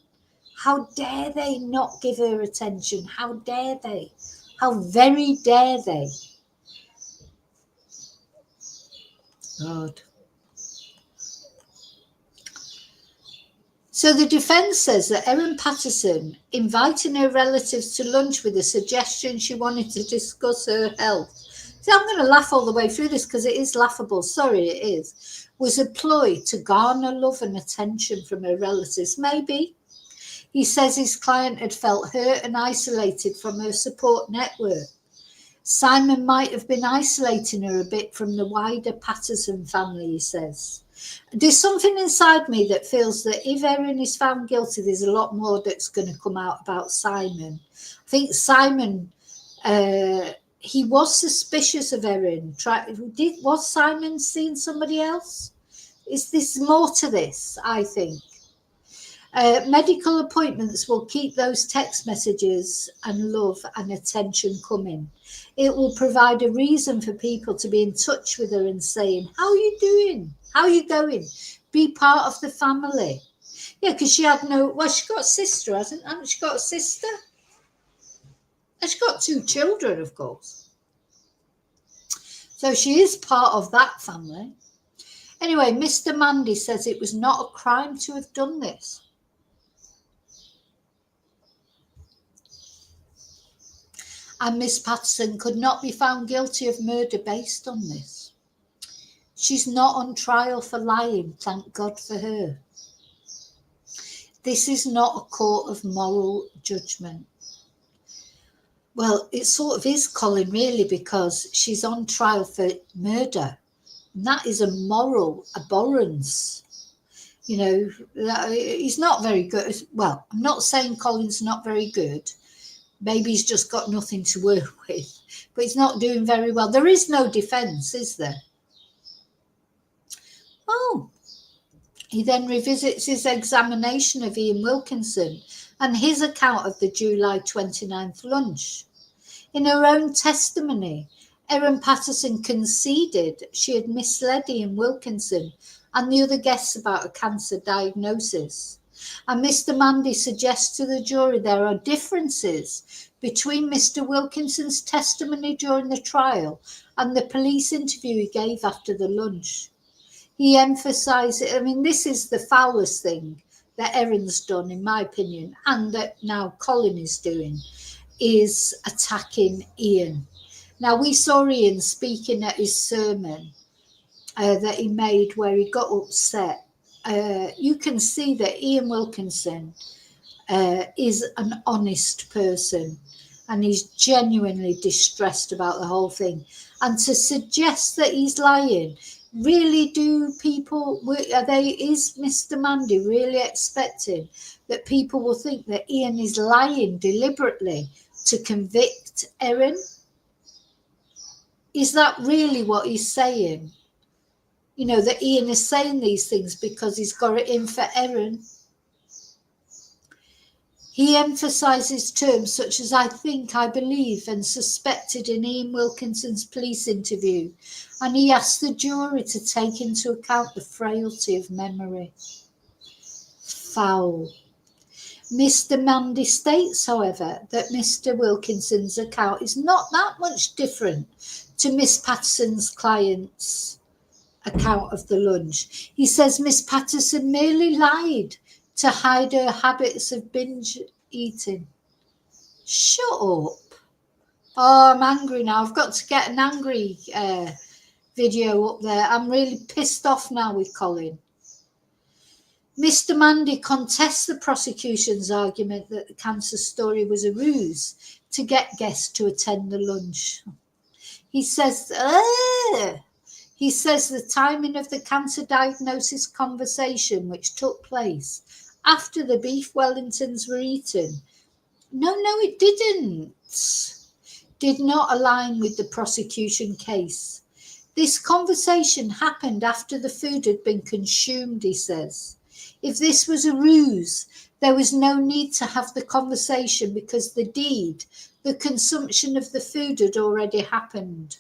How dare they not give her attention? How dare they? How very dare they? God. So the defence says that Erin Patterson inviting her relatives to lunch with a suggestion she wanted to discuss her health. See, I'm going to laugh all the way through this because it is laughable. Sorry, it is. Was a ploy to garner love and attention from her relatives. Maybe. He says his client had felt hurt and isolated from her support network. Simon might have been isolating her a bit from the wider Patterson family, he says. There's something inside me that feels that if Erin is found guilty, there's a lot more that's going to come out about Simon. I think Simon, he was suspicious of Erin. Was Simon seeing somebody else? Is this more to this, I think? Medical appointments will keep those text messages and love and attention coming. It will provide a reason for people to be in touch with her and saying, how are you doing? How are you going? Be part of the family. Yeah, because she had she's got a sister, hasn't she? Got a sister? And she's got 2 children, of course. So she is part of that family. Anyway, Mr. Mandy says it was not a crime to have done this. And Miss Patterson could not be found guilty of murder based on this. She's not on trial for lying, thank God for her. This is not a court of moral judgment. Well, it sort of is, Colin, really, because she's on trial for murder. And that is a moral abhorrence. You know, he's not very good. Well, I'm not saying Colin's not very good. Maybe he's just got nothing to work with, but he's not doing very well. There is no defence, is there? Oh, he then revisits his examination of Ian Wilkinson and his account of the July 29th lunch. In her own testimony, Erin Patterson conceded she had misled Ian Wilkinson and the other guests about a cancer diagnosis. And Mr. Mandy suggests to the jury there are differences between Mr. Wilkinson's testimony during the trial and the police interview he gave after the lunch. He emphasised, I mean, this is the foulest thing that Erin's done, in my opinion, and that now Colin is doing, is attacking Ian. Now, we saw Ian speaking at his sermon that he made where he got upset. You can see that Ian Wilkinson is an honest person and he's genuinely distressed about the whole thing. And to suggest that he's lying, really is Mr. Mandy really expecting that people will think that Ian is lying deliberately to convict Erin? Is that really what he's saying? You know, that Ian is saying these things because he's got it in for Erin. He emphasises terms such as I think, I believe and suspected in Ian Wilkinson's police interview, and he asked the jury to take into account the frailty of memory. Foul. Mr. Mandy states, however, that Mr. Wilkinson's account is not that much different to Miss Patterson's client's account of the lunch. He says Miss Patterson merely lied to hide her habits of binge eating. Shut up. Oh, I'm angry now. I've got to get an angry video up there. I'm really pissed off now with Colin. Mr. Mandy contests the prosecution's argument that the cancer story was a ruse to get guests to attend the lunch. He says the timing of the cancer diagnosis conversation, which took place after the beef Wellingtons were eaten, no, it did not align with the prosecution case. This conversation happened after the food had been consumed, he says. If this was a ruse, there was no need to have the conversation because the deed, the consumption of the food, had already happened.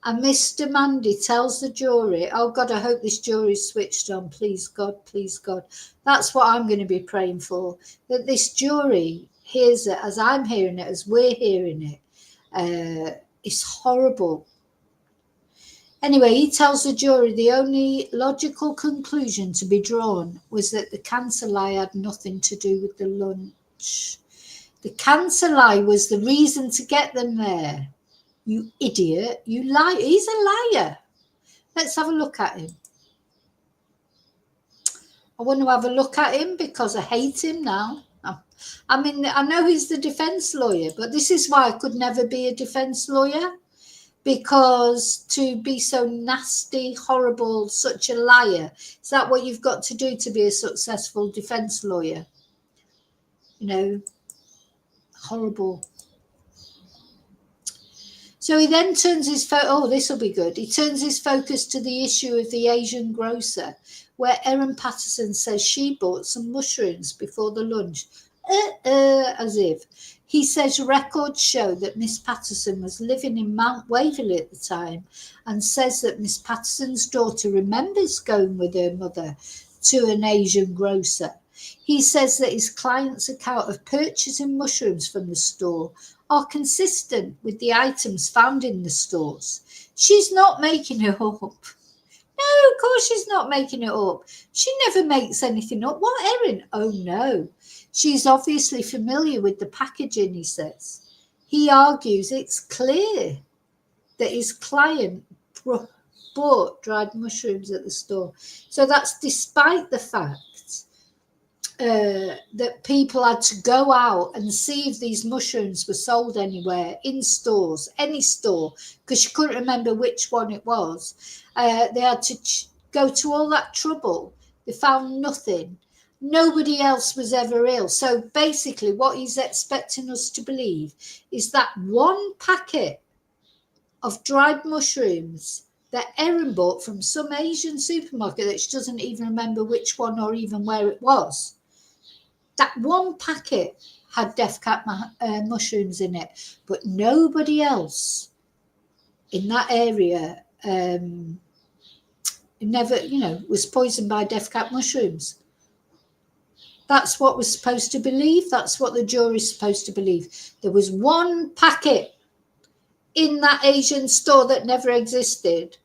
And Mr. Mandy tells the jury, oh God, I hope this jury's switched on, please God, please God. That's what I'm going to be praying for, that this jury hears it as I'm hearing it, as we're hearing it. It's horrible. Anyway, he tells the jury the only logical conclusion to be drawn was that the cancer lie had nothing to do with the lunch. The cancer lie was the reason to get them there. You idiot, you lie. He's a liar. Let's have a look at him. I want to have a look at him because I hate him now. I mean, I know he's the defence lawyer, but this is why I could never be a defence lawyer. because to be so nasty, horrible, such a liar, is that what you've got to do to be a successful defence lawyer? You know, horrible. So he then turns his this will be good. He turns his focus to the issue of the Asian grocer, where Erin Patterson says she bought some mushrooms before the lunch. As if. He says records show that Miss Patterson was living in Mount Waverley at the time, and says that Miss Patterson's daughter remembers going with her mother to an Asian grocer. He says that his client's account of purchasing mushrooms from the store are consistent with the items found in the stores. She's not making it up. No, of course she's not making it up. She never makes anything up. What, Erin? Oh, no. She's obviously familiar with the packaging, he says. He argues it's clear that his client bought dried mushrooms at the store. So that's despite the fact that people had to go out and see if these mushrooms were sold anywhere, in stores, any store, because she couldn't remember which one it was. They had to go to all that trouble. They found nothing. Nobody else was ever ill. So basically what he's expecting us to believe is that one packet of dried mushrooms that Erin bought from some Asian supermarket that she doesn't even remember which one or even where it was. That one packet had death cap mushrooms in it, but nobody else in that area never, was poisoned by death cap mushrooms. That's what we're supposed to believe. That's what the jury's supposed to believe. There was one packet in that Asian store that never existed.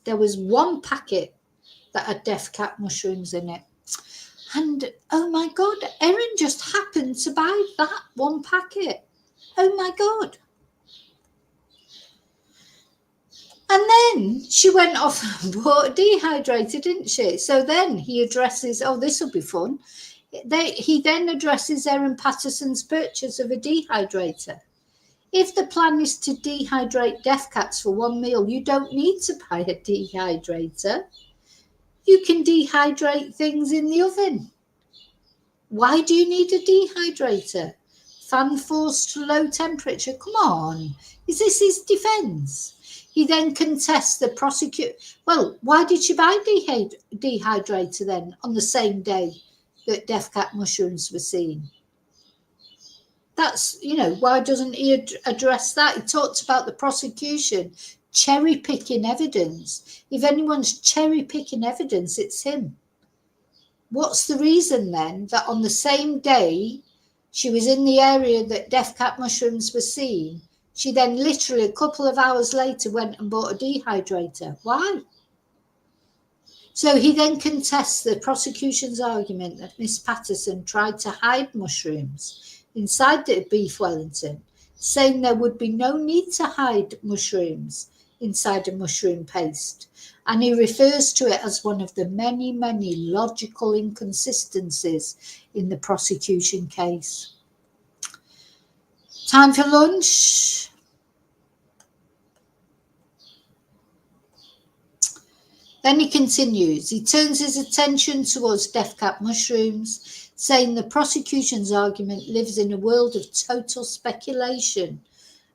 There was one packet that had death cap mushrooms in it. And, oh my God, Erin just happened to buy that one packet. Oh my God. And then she went off and bought a dehydrator, didn't she? So then he addresses, this will be fun. He then addresses Erin Patterson's purchase of a dehydrator. If the plan is to dehydrate death cats for one meal, you don't need to buy a dehydrator. You can dehydrate things in the oven. Why do you need a dehydrator? Fan forced to low temperature. Come on. Is this his defence? He then contests the prosecution. Well, why did she buy dehydrator then on the same day that death cap mushrooms were seen? That's, why doesn't he address that? He talked about the prosecution cherry picking evidence. If anyone's cherry picking evidence, it's him. What's the reason then that on the same day she was in the area that death cap mushrooms were seen, she then literally a couple of hours later went and bought a dehydrator? Why? So he then contests the prosecution's argument that Miss Patterson tried to hide mushrooms inside the beef Wellington, saying there would be no need to hide mushrooms inside a mushroom paste. And he refers to it as one of the many, many logical inconsistencies in the prosecution case. Time for lunch. Then he continues. He turns his attention towards death cap mushrooms, saying the prosecution's argument lives in a world of total speculation.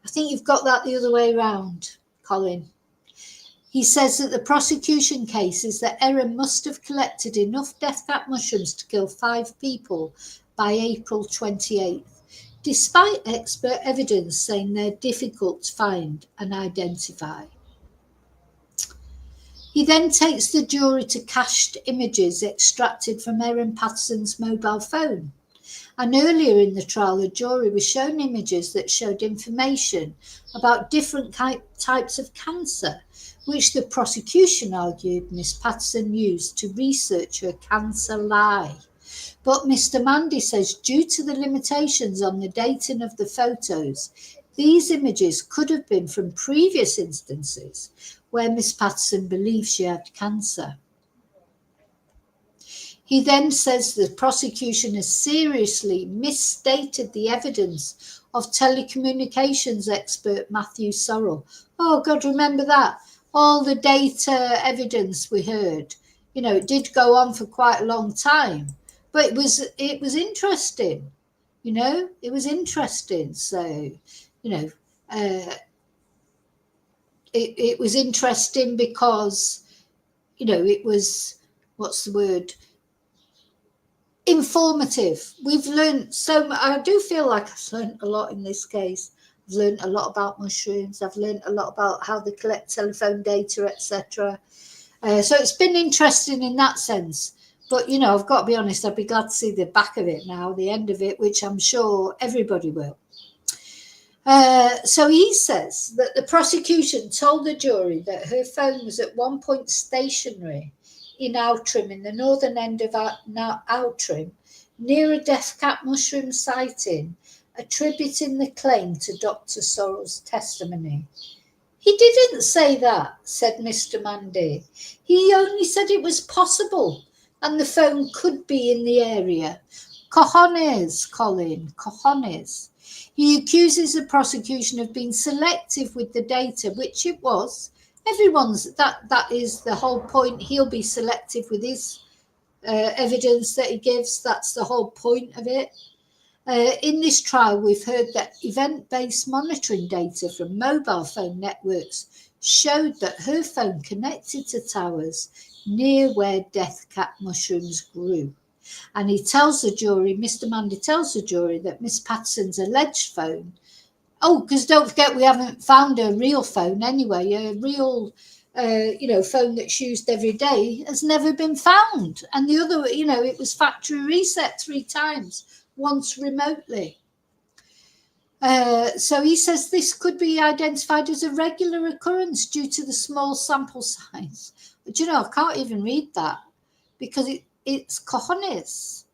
I think you've got that the other way around, Colin. He says that the prosecution case is that Erin must have collected enough death cap mushrooms to kill 5 people by April 28th, despite expert evidence saying they're difficult to find and identify. He then takes the jury to cached images extracted from Erin Patterson's mobile phone. And earlier in the trial, the jury was shown images that showed information about different types of cancer, which the prosecution argued Miss Patterson used to research her cancer lie. But Mr Mandy says due to the limitations on the dating of the photos, these images could have been from previous instances where Miss Patterson believed she had cancer. He then says the prosecution has seriously misstated the evidence of telecommunications expert Matthew Sorrell. Oh, God, remember that? All the data evidence we heard. You know, it did go on for quite a long time, but it was interesting. You know, it was interesting. So, you know, it was interesting because, you know, it was, what's the word? Informative. We've learned so much. I do feel like I've learned a lot in this case. I've learned a lot about mushrooms. I've learned a lot about how they collect telephone data, etc. So it's been interesting in that sense. But, you know, I've got to be honest, I'd be glad to see the back of it now, the end of it, which I'm sure everybody will. So he says that the prosecution told the jury that her phone was at one point stationary in Outram, in the northern end of Outram, near a death cap mushroom sighting, attributing the claim to Dr. Sorrell's testimony. He didn't say that, said Mr. Mandy. He only said it was possible and the phone could be in the area. Cojones, Colin, cojones. He accuses the prosecution of being selective with the data, which it was. Everyone's, that is the whole point. He'll be selective with his evidence that he gives. That's the whole point of it. In this trial, we've heard that event-based monitoring data from mobile phone networks showed that her phone connected to towers near where death cap mushrooms grew. And he tells the jury, Mr. Mandy tells the jury, that Miss Patterson's alleged phone, oh, because don't forget we haven't found a real phone anyway, a real phone that's used every day has never been found. And the other, you know, it was factory reset 3 times, once remotely. So he says this could be identified as a regular occurrence due to the small sample size. But, you know, I can't even read that because it's cojones.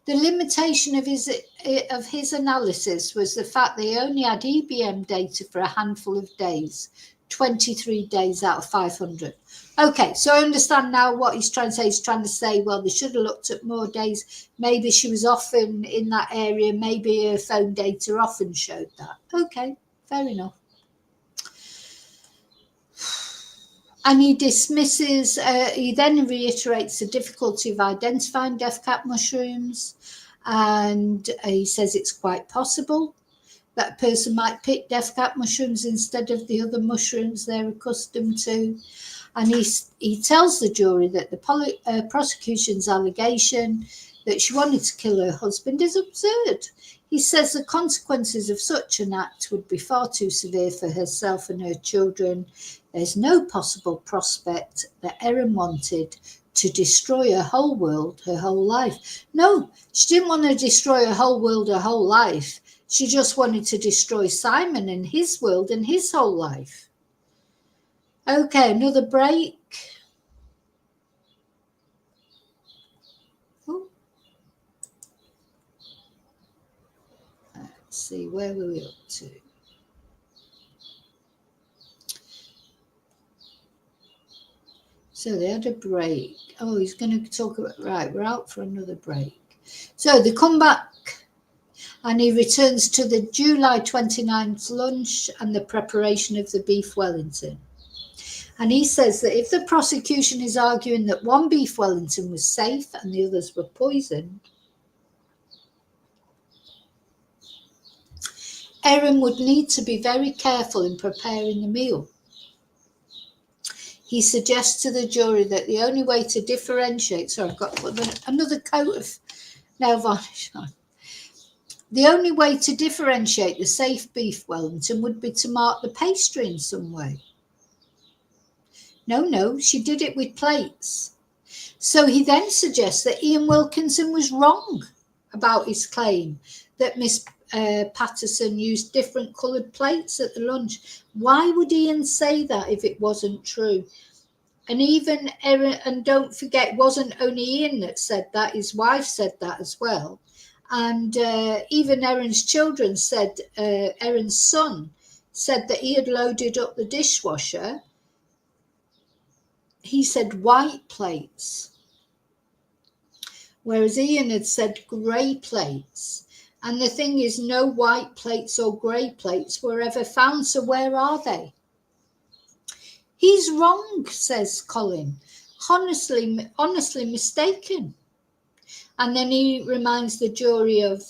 The limitation of his analysis was the fact they only had EBM data for a handful of days, 23 days out of 500. Okay, so I understand now what he's trying to say. He's trying to say, well, they should have looked at more days. Maybe she was often in that area. Maybe her phone data often showed that. Okay, fair enough. And he dismisses, he then reiterates the difficulty of identifying death cap mushrooms. And he says it's quite possible that a person might pick death cap mushrooms instead of the other mushrooms they're accustomed to. And he tells the jury that the prosecution's allegation that she wanted to kill her husband is absurd. He says the consequences of such an act would be far too severe for herself and her children. There's no possible prospect that Erin wanted to destroy her whole world, her whole life. No, she didn't want to destroy her whole world, her whole life. She just wanted to destroy Simon and his world and his whole life. Okay, another break. Ooh. Let's see, where were we up to? So they had a break. Oh, he's going to talk about, right, we're out for another break. So they come back and he returns to the July 29th lunch and the preparation of the beef Wellington. And he says that if the prosecution is arguing that one beef Wellington was safe and the others were poisoned, Erin would need to be very careful in preparing the meal. He suggests to the jury that the only way to differentiate, sorry, I've got to put another coat of nail varnish on. The only way to differentiate the safe beef Wellington would be to mark the pastry in some way. No, she did it with plates. So he then suggests that Ian Wilkinson was wrong about his claim that Miss Patterson used different coloured plates at the lunch. Why would Ian say that if it wasn't true? And even Erin, and don't forget, it wasn't only Ian that said that, his wife said that as well. And even Erin's children said, Erin's son said that he had loaded up the dishwasher. He said white plates. whereas Ian had said grey plates. And the thing is, no white plates or grey plates were ever found, so where are they? He's wrong, says Colin. Honestly mistaken. And then he reminds the jury of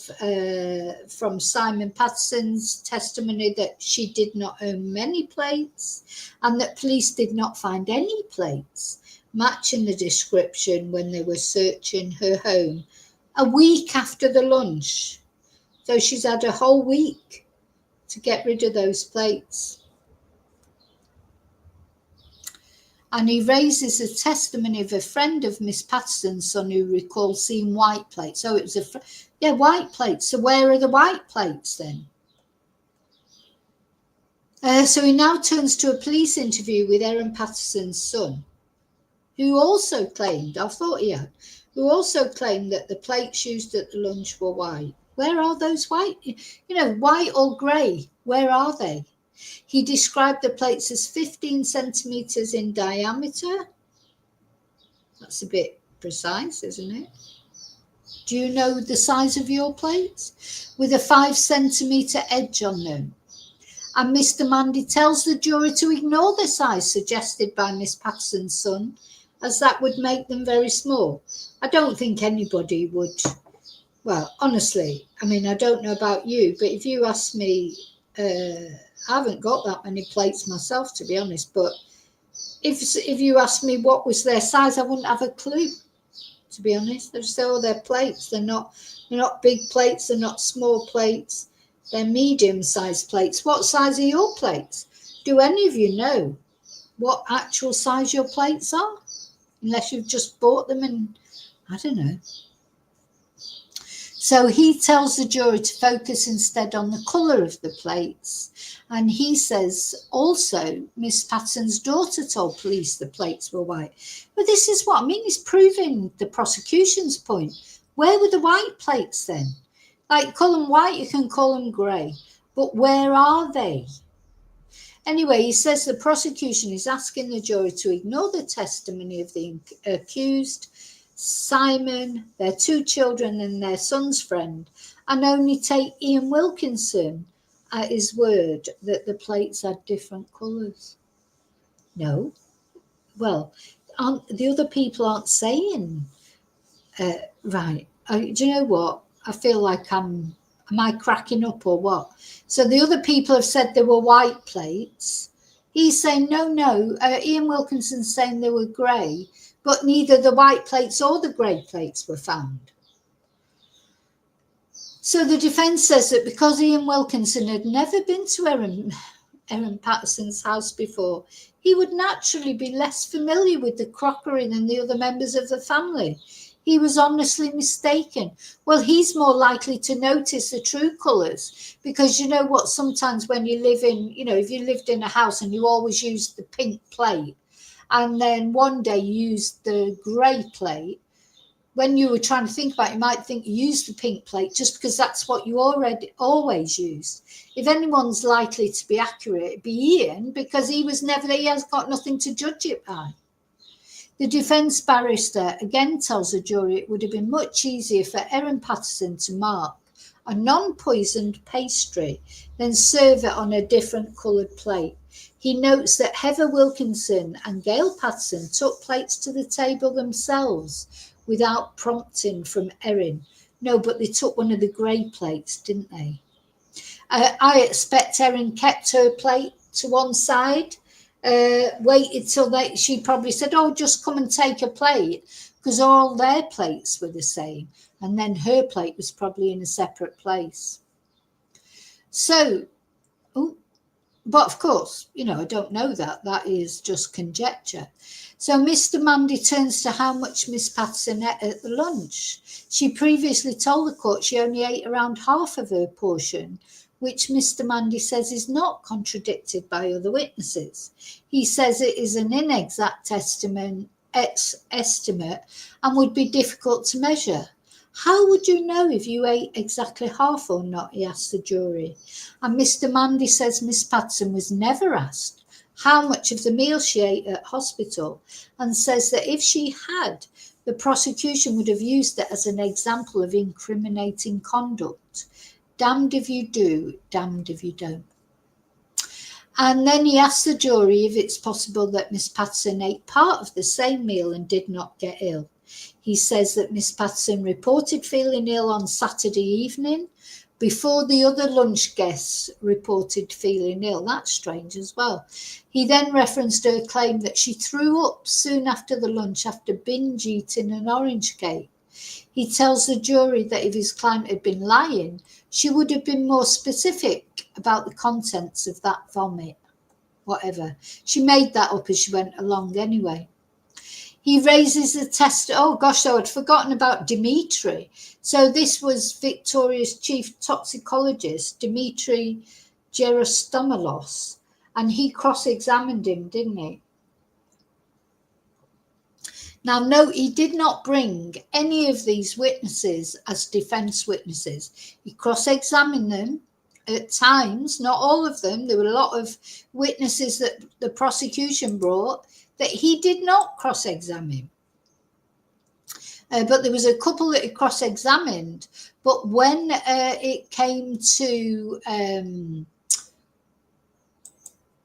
from Simon Patterson's testimony that she did not own many plates and that police did not find any plates matching the description when they were searching her home a week after the lunch. So she's had a whole week to get rid of those plates. And he raises a testimony of a friend of Miss Patterson's son who recalls seeing white plates. So it was white plates. So where are the white plates then? So he now turns to a police interview with Erin Patterson's son, who also claimed, who also claimed that the plates used at the lunch were white. Where are those white? White or grey, where are they? He described the plates as 15 centimetres in diameter. That's a bit precise, isn't it? Do you know the size of your plates? With a 5 centimetre edge on them. And Mr Mandy tells the jury to ignore the size suggested by Miss Patterson's son, as that would make them very small. I don't think anybody would. Well, honestly, I don't know about you, but if you ask me, I haven't got that many plates myself, to be honest, but if you ask me what was their size, I wouldn't have a clue, to be honest. They're still their plates. They're not big plates, they're not small plates, they're medium-sized plates. What size are your plates? Do any of you know what actual size your plates are? Unless you've just bought them and, I don't know. So he tells the jury to focus instead on the colour of the plates. And he says also Miss Patterson's daughter told police the plates were white. But this is what I mean. He's proving the prosecution's point. Where were the white plates then? Like, call them white, you can call them grey. But where are they? Anyway, he says the prosecution is asking the jury to ignore the testimony of the accused, Simon, their 2 children and their son's friend, and only take Ian Wilkinson at his word that the plates had different colours. No. Well, the other people aren't saying, right, do you know what? I feel like am I cracking up or what? So the other people have said they were white plates. He's saying, no, Ian Wilkinson's saying they were grey, but neither the white plates or the grey plates were found. So the defence says that because Ian Wilkinson had never been to Erin Patterson's house before, he would naturally be less familiar with the crockery than the other members of the family. He was honestly mistaken. Well, he's more likely to notice the true colours because you know what, sometimes when you live in, if you lived in a house and you always used the pink plate, and then one day you used the grey plate, when you were trying to think about it, you might think you used the pink plate just because that's what you always used. If anyone's likely to be accurate, it'd be Ian, because he has got nothing to judge it by. The defence barrister again tells the jury it would have been much easier for Erin Patterson to mark a non-poisoned pastry than serve it on a different coloured plate. He notes that Heather Wilkinson and Gail Patterson took plates to the table themselves without prompting from Erin. No, but they took one of the grey plates, didn't they? I expect Erin kept her plate to one side, waited till she probably said, oh, just come and take a plate, because all their plates were the same. And then her plate was probably in a separate place. So, but of course, I don't know that. That is just conjecture. So Mr Mandy turns to how much Miss Patterson ate at the lunch. She previously told the court she only ate around half of her portion, which Mr Mandy says is not contradicted by other witnesses. He says it is an inexact estimate and would be difficult to measure. How would you know if you ate exactly half or not, he asked the jury. And Mr Mandy says Miss Patterson was never asked how much of the meal she ate at hospital, and says that if she had, the prosecution would have used it as an example of incriminating conduct. Damned if you do, damned if you don't. And then he asked the jury if it's possible that Miss Patterson ate part of the same meal and did not get ill. He says that Miss Patterson reported feeling ill on Saturday evening before the other lunch guests reported feeling ill. That's strange as well. He then referenced her claim that she threw up soon after the lunch after binge eating an orange cake. He tells the jury that if his client had been lying, she would have been more specific about the contents of that vomit. Whatever. She made that up as she went along anyway. He raises the test. Oh gosh, so I'd forgotten about Dimitri. So this was Victoria's chief toxicologist, Dimitri Gerostomelos, and he cross-examined him, didn't he? Now, note, he did not bring any of these witnesses as defence witnesses. He cross-examined them at times, not all of them. There were a lot of witnesses that the prosecution brought that he did not cross-examine. But there was a couple that he cross-examined. But when it came to,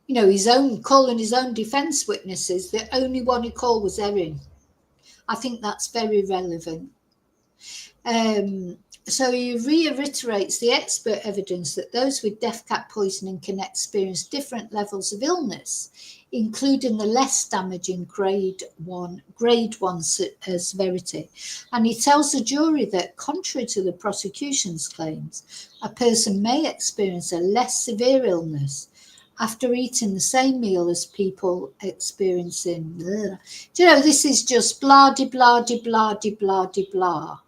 his own calling his own defence witnesses, the only one he called was Erin. I think that's very relevant. So he reiterates the expert evidence that those with death cap poisoning can experience different levels of illness, including the less damaging grade one severity. And he tells the jury that, contrary to the prosecution's claims, a person may experience a less severe illness after eating the same meal as people experiencing. Do you know, this is just blah, de blah, de blah, de blah, de blah.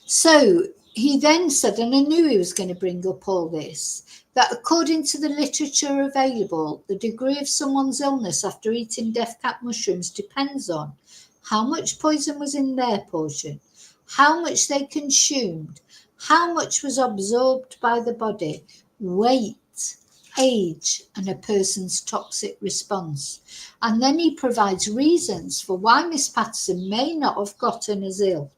So he then said, and I knew he was going to bring up all this, that according to the literature available, the degree of someone's illness after eating death cap mushrooms depends on how much poison was in their portion, how much they consumed, how much was absorbed by the body, weight, age, and a person's toxic response. And then he provides reasons for why Miss Patterson may not have gotten as ill.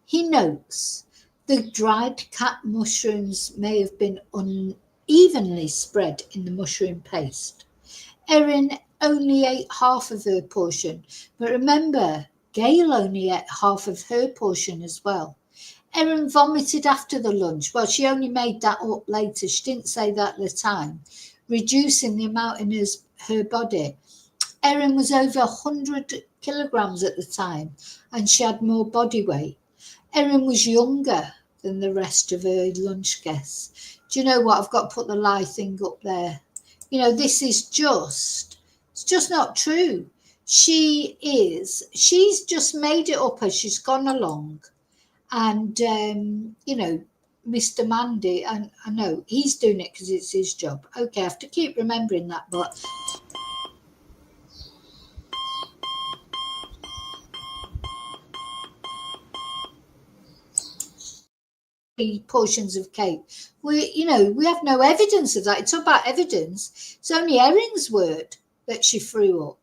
He notes the dried cat mushrooms may have been unevenly spread in the mushroom paste. Erin only ate half of her portion, but remember, Gail only ate half of her portion as well. Erin vomited after the lunch. Well, she only made that up later. She didn't say that at the time, reducing the amount in her body. Erin was over 100 kilograms at the time, and she had more body weight. Erin was younger than the rest of her lunch guests. Do you know what? I've got to put the lie thing up there. You know, this is just, it's just not true. She's just made it up as she's gone along. And, Mr. Mandy, I know he's doing it because it's his job. Okay, I have to keep remembering that, but portions of cake. We have no evidence of that. It's all about evidence. It's only Erin's word that she threw up.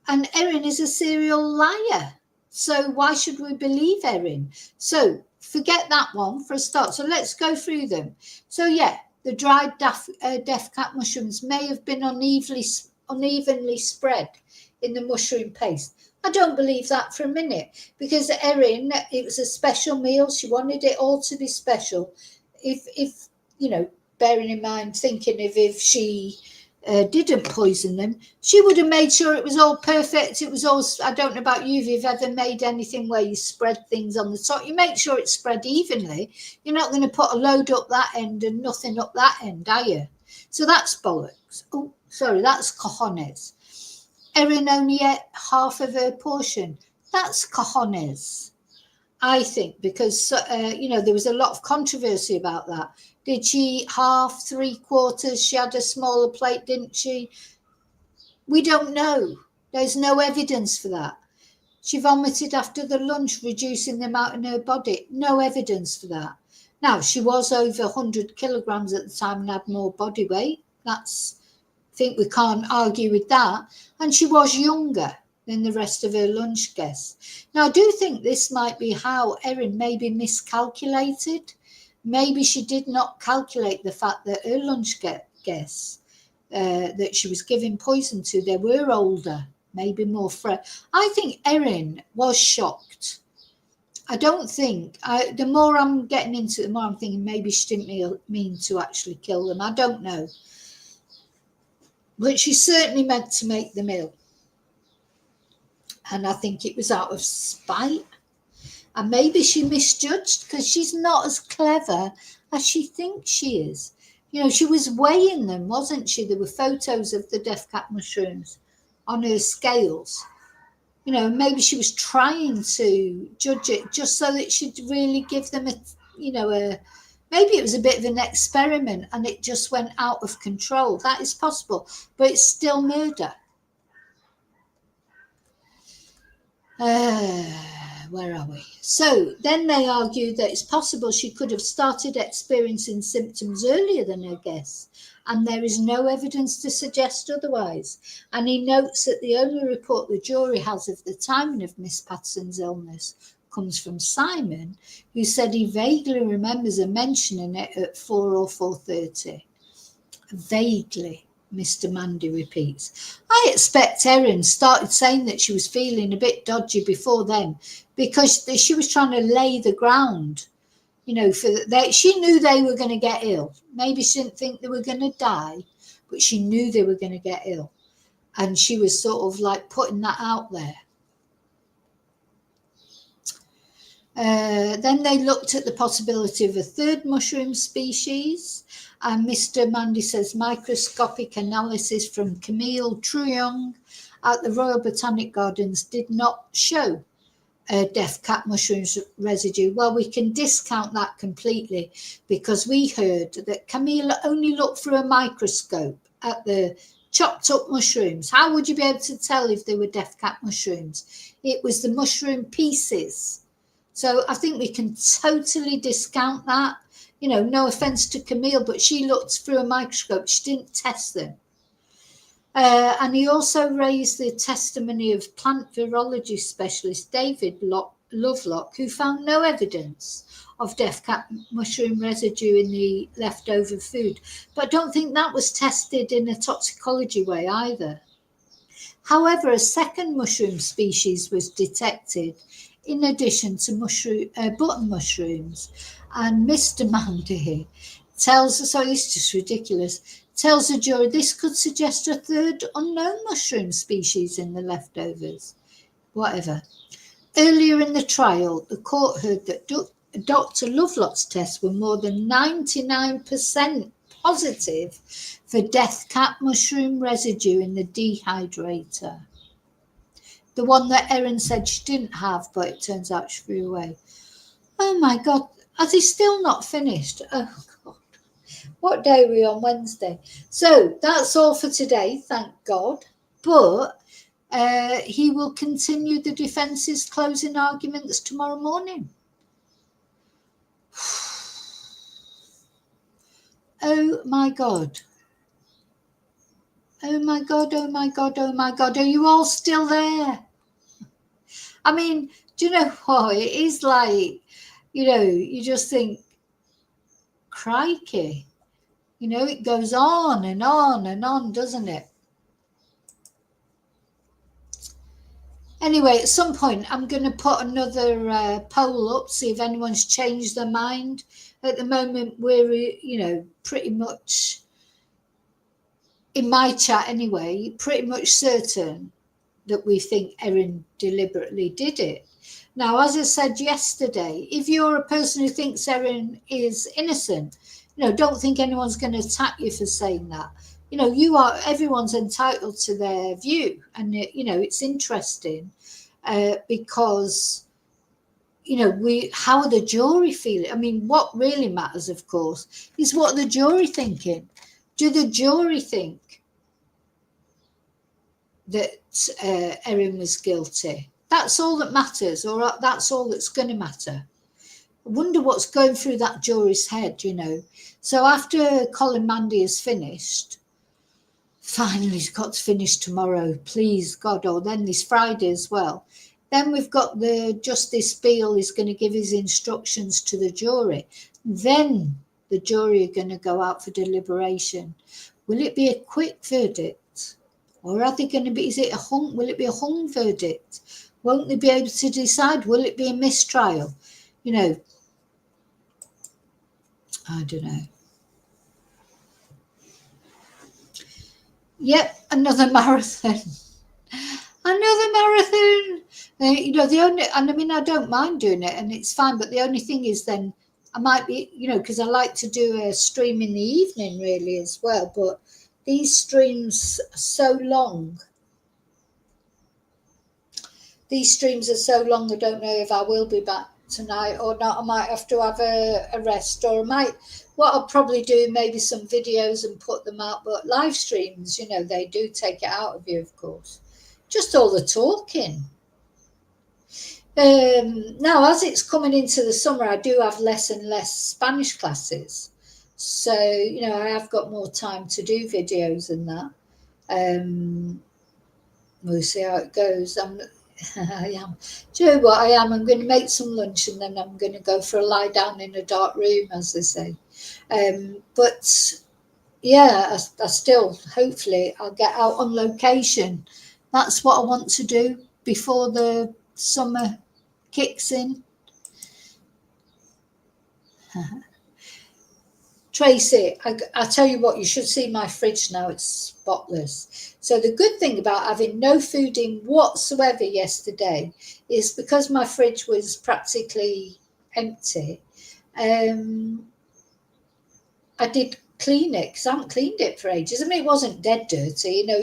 And Erin is a serial liar. So why should we believe Erin? So forget that one for a start. So let's go through them. So yeah, the dried death cap mushrooms may have been unevenly spread in the mushroom paste. I don't believe that for a minute, because Erin, it was a special meal. She wanted it all to be special. If bearing in mind, thinking if she didn't poison them, she would have made sure it was all perfect. It was all, I don't know about you, if you've ever made anything where you spread things on the top, you make sure it's spread evenly. You're not going to put a load up that end and nothing up that end, are you? So that's bollocks. Oh, sorry, that's cojones. Erin only ate half of her portion. That's cojones, I think, because, there was a lot of controversy about that. Did she eat half, 3/4? She had a smaller plate, didn't she? We don't know. There's no evidence for that. She vomited after the lunch, reducing the amount in her body. No evidence for that. Now, she was over 100 kilograms at the time and had more body weight. I think we can't argue with that. And she was younger. than the rest of her lunch guests. Now, I do think this might be how Erin maybe miscalculated. Maybe she did not calculate the fact that her lunch guests that she was giving poison to, they were older, maybe more fresh. I think Erin was shocked. I don't think, the more I'm getting into it, the more I'm thinking maybe she didn't mean to actually kill them. I don't know. But she certainly meant to make them ill. And I think it was out of spite. And maybe she misjudged because she's not as clever as she thinks she is. You know, she was weighing them, wasn't she? There were photos of the death cap mushrooms on her scales. You know, maybe she was trying to judge it just so that she'd really give them maybe it was a bit of an experiment and it just went out of control. That is possible, but it's still murder. Where are we? So then they argue that it's possible she could have started experiencing symptoms earlier than her guests, and there is no evidence to suggest otherwise. And he notes that the only report the jury has of the timing of Miss Patterson's illness comes from Simon, who said he vaguely remembers her mentioning it at 4 or 4:30. Vaguely, Mr. Mandy repeats. I expect Erin started saying that she was feeling a bit dodgy before then, because she was trying to lay the ground, you know, she knew they were going to get ill. Maybe she didn't think they were going to die, but she knew they were going to get ill. And she was sort of like putting that out there. Then they looked at the possibility of a third mushroom species. And Mr. Mandy says microscopic analysis from Camille Truong at the Royal Botanic Gardens did not show death cap mushrooms residue. Well, we can discount that completely because we heard that Camille only looked through a microscope at the chopped up mushrooms. How would you be able to tell if they were death cap mushrooms? It was the mushroom pieces. So I think we can totally discount that. You know, no offense to Camille, but she looked through a microscope. She didn't test them. And he also raised the testimony of plant virology specialist David Lovelock, who found no evidence of death cap mushroom residue in the leftover food. But I don't think that was tested in a toxicology way either. However, a second mushroom species was detected in addition to button mushrooms. And Mr. Mandy tells us, so it's just ridiculous, tells the jury this could suggest a third unknown mushroom species in the leftovers. Whatever. Earlier in the trial, the court heard that Dr. Lovelock's tests were more than 99% positive for death cap mushroom residue in the dehydrator. The one that Erin said she didn't have, but it turns out she threw away. Oh my God, has he still not finished? Oh God. What day are we on? Wednesday. So that's all for today, thank God. But he will continue the defence's closing arguments tomorrow morning. Oh my God. Oh my God, oh my God, oh my God. Are you all still there? I mean, do you know what? It is like, you know, you just think, crikey. You know, it goes on and on and on, doesn't it? Anyway, at some point, I'm going to put another poll up, see if anyone's changed their mind. At the moment, we're, you know, pretty much, in my chat anyway, pretty much certain that we think Erin deliberately did it. Now, as I said yesterday, if you're a person who thinks Erin is innocent, you know, don't think anyone's going to attack you for saying that. You know, everyone's entitled to their view. And, you know, it's interesting because, you know, how are the jury feeling? I mean, what really matters, of course, is what the jury thinking. Do the jury think that Erin was guilty? That's all that matters, or that's all that's going to matter. I wonder what's going through that jury's head, you know. So after Colin Mandy is finished, Finally, it's got to finish tomorrow, please God, or then this Friday as well. Then we've got the Justice Beale is going to give his instructions to the jury. Then the jury are going to go out for deliberation. Will it be a quick verdict? Or are they going to be, will it be a hung verdict? Won't they be able to decide? Will it be a mistrial? You know, I don't know. Yep, another marathon. Another marathon. You know, the only, and I mean, I don't mind doing it and it's fine, but the only thing is then I might be, you know, because I like to do a stream in the evening really as well, but these streams are so long. These streams are so long, I don't know if I will be back tonight or not. I might have to have a rest, or I might, what I'll probably do, maybe some videos and put them out, but live streams, you know, they do take it out of you, of course. Just all the talking. Now, as it's coming into the summer, I do have less and less Spanish classes. So, you know, I have got more time to do videos and that. We'll see how it goes. I am. Do you know what I am? I'm going to make some lunch and then I'm going to go for a lie down in a dark room, as they say. But yeah, I still, hopefully, I'll get out on location. That's what I want to do before the summer kicks in. Tracy, I tell you what, you should see my fridge now. It's spotless. So the good thing about having no food in whatsoever yesterday is because my fridge was practically empty, I did clean it because I haven't cleaned it for ages. I mean, it wasn't dead dirty. You know,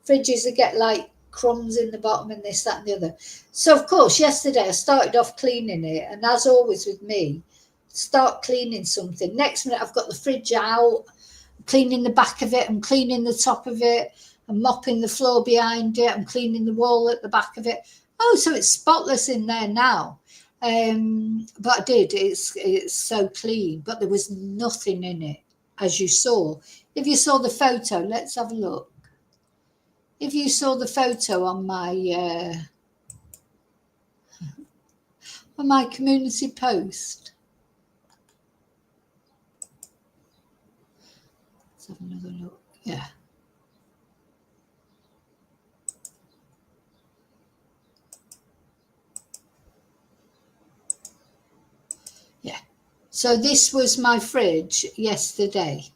fridges that get like crumbs in the bottom and this, that and the other. So, of course, yesterday I started off cleaning it. And as always with me, start cleaning something. Next minute, I've got the fridge out, I'm cleaning the back of it, I'm cleaning the top of it, I'm mopping the floor behind it, I'm cleaning the wall at the back of it. Oh, so it's spotless in there now. But I did, it's so clean, but there was nothing in it, as you saw. If you saw the photo, let's have a look. If you saw the photo on my community post, let's have another look. Yeah. Yeah. So this was my fridge yesterday.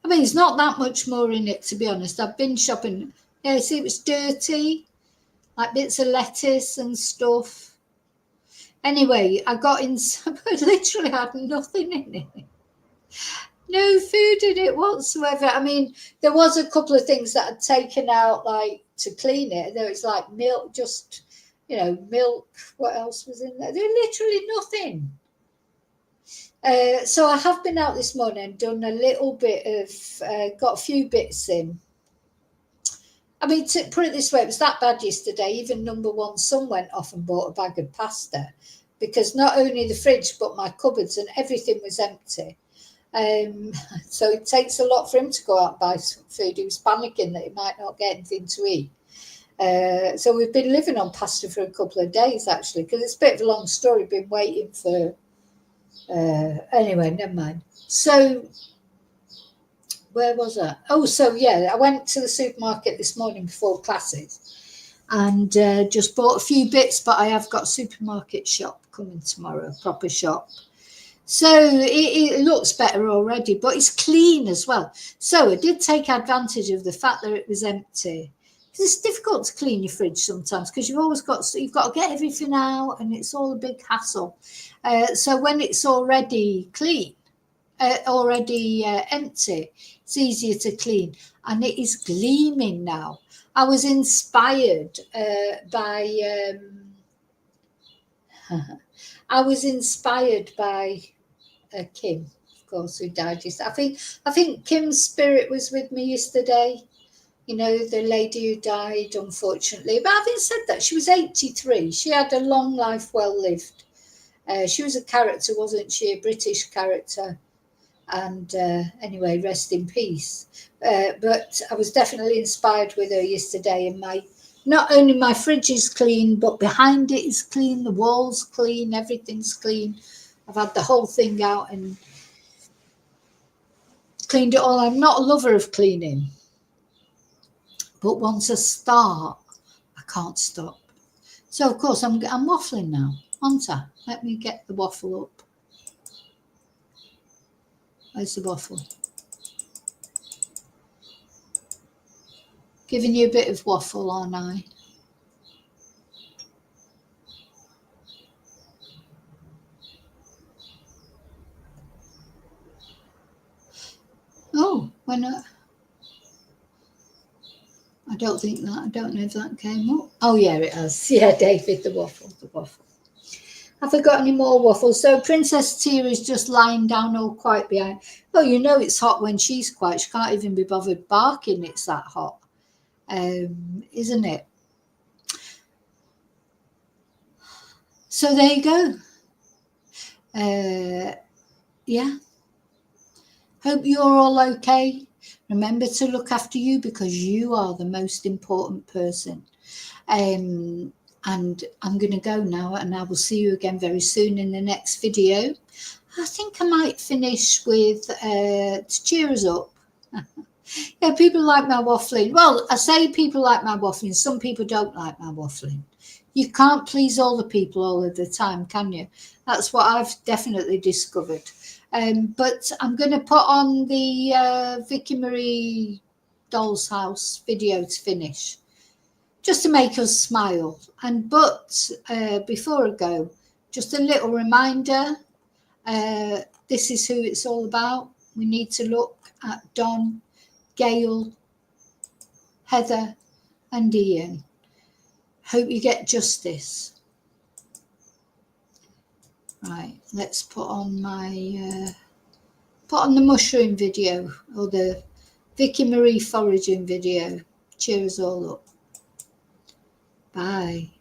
I mean, there's not that much more in it, to be honest. I've been shopping. Yeah, see, it was dirty, like bits of lettuce and stuff. Anyway, I got in, I literally had nothing in it. No food in it whatsoever. I mean, there was a couple of things that I'd taken out, like, to clean it. There was, like, milk, just, you know, milk. What else was in there? There was literally nothing. So I have been out this morning and done a little bit of, got a few bits in. I mean, to put it this way, it was that bad yesterday. Even number one son went off and bought a bag of pasta because not only the fridge, but my cupboards and everything was empty. So it takes a lot for him to go out and buy food. He was panicking that he might not get anything to eat. So we've been living on pasta for a couple of days, actually, because it's a bit of a long story. Been waiting for... anyway, never mind. So where was I? Oh, so yeah, I went to the supermarket this morning before classes and just bought a few bits, but I have got a supermarket shop coming tomorrow, a proper shop. So it looks better already, but it's clean as well. So I did take advantage of the fact that it was empty. It's difficult to clean your fridge sometimes because you've got to get everything out and it's all a big hassle. So when it's already clean, empty, it's easier to clean, and it is gleaming now. I was inspired by Kim, of course, who died yesterday. I think Kim's spirit was with me yesterday. You know, the lady who died, unfortunately. But having said that, she was 83. She had a long life well lived. She was a character, wasn't she? A British character. And anyway, rest in peace. But I was definitely inspired with her yesterday. And not only my fridge is clean, but behind it is clean, the walls clean, everything's clean. I've had the whole thing out and cleaned it all. I'm not a lover of cleaning, but once I start, I can't stop. So of course I'm waffling now, aren't I? Let me get the waffle up. Where's the waffle? Giving you a bit of waffle, aren't I? Oh, when I don't think that, I don't know if that came up. Oh yeah, it has. Yeah, David, the waffle. Have I got any more waffles? So Princess Tia is just lying down all quiet behind. Oh, you know it's hot when she's quiet. She can't even be bothered barking. It's that hot, isn't it? So there you go. Yeah. Hope you're all okay. Remember to look after you because you are the most important person. And I'm going to go now, and I will see you again very soon in the next video. I think I might finish with to cheer us up. Yeah, people like my waffling. Well, I say people like my waffling. Some people don't like my waffling. You can't please all the people all of the time, can you? That's what I've definitely discovered. But I'm going to put on the Vicky Marie Doll's House video to finish, just to make us smile. But before I go, just a little reminder, this is who it's all about. We need to look at Don, Gail, Heather and Ian. Hope you get justice. Right, let's put on my put on the mushroom video, or the Vicky Marie foraging video. Cheer us all up. Bye.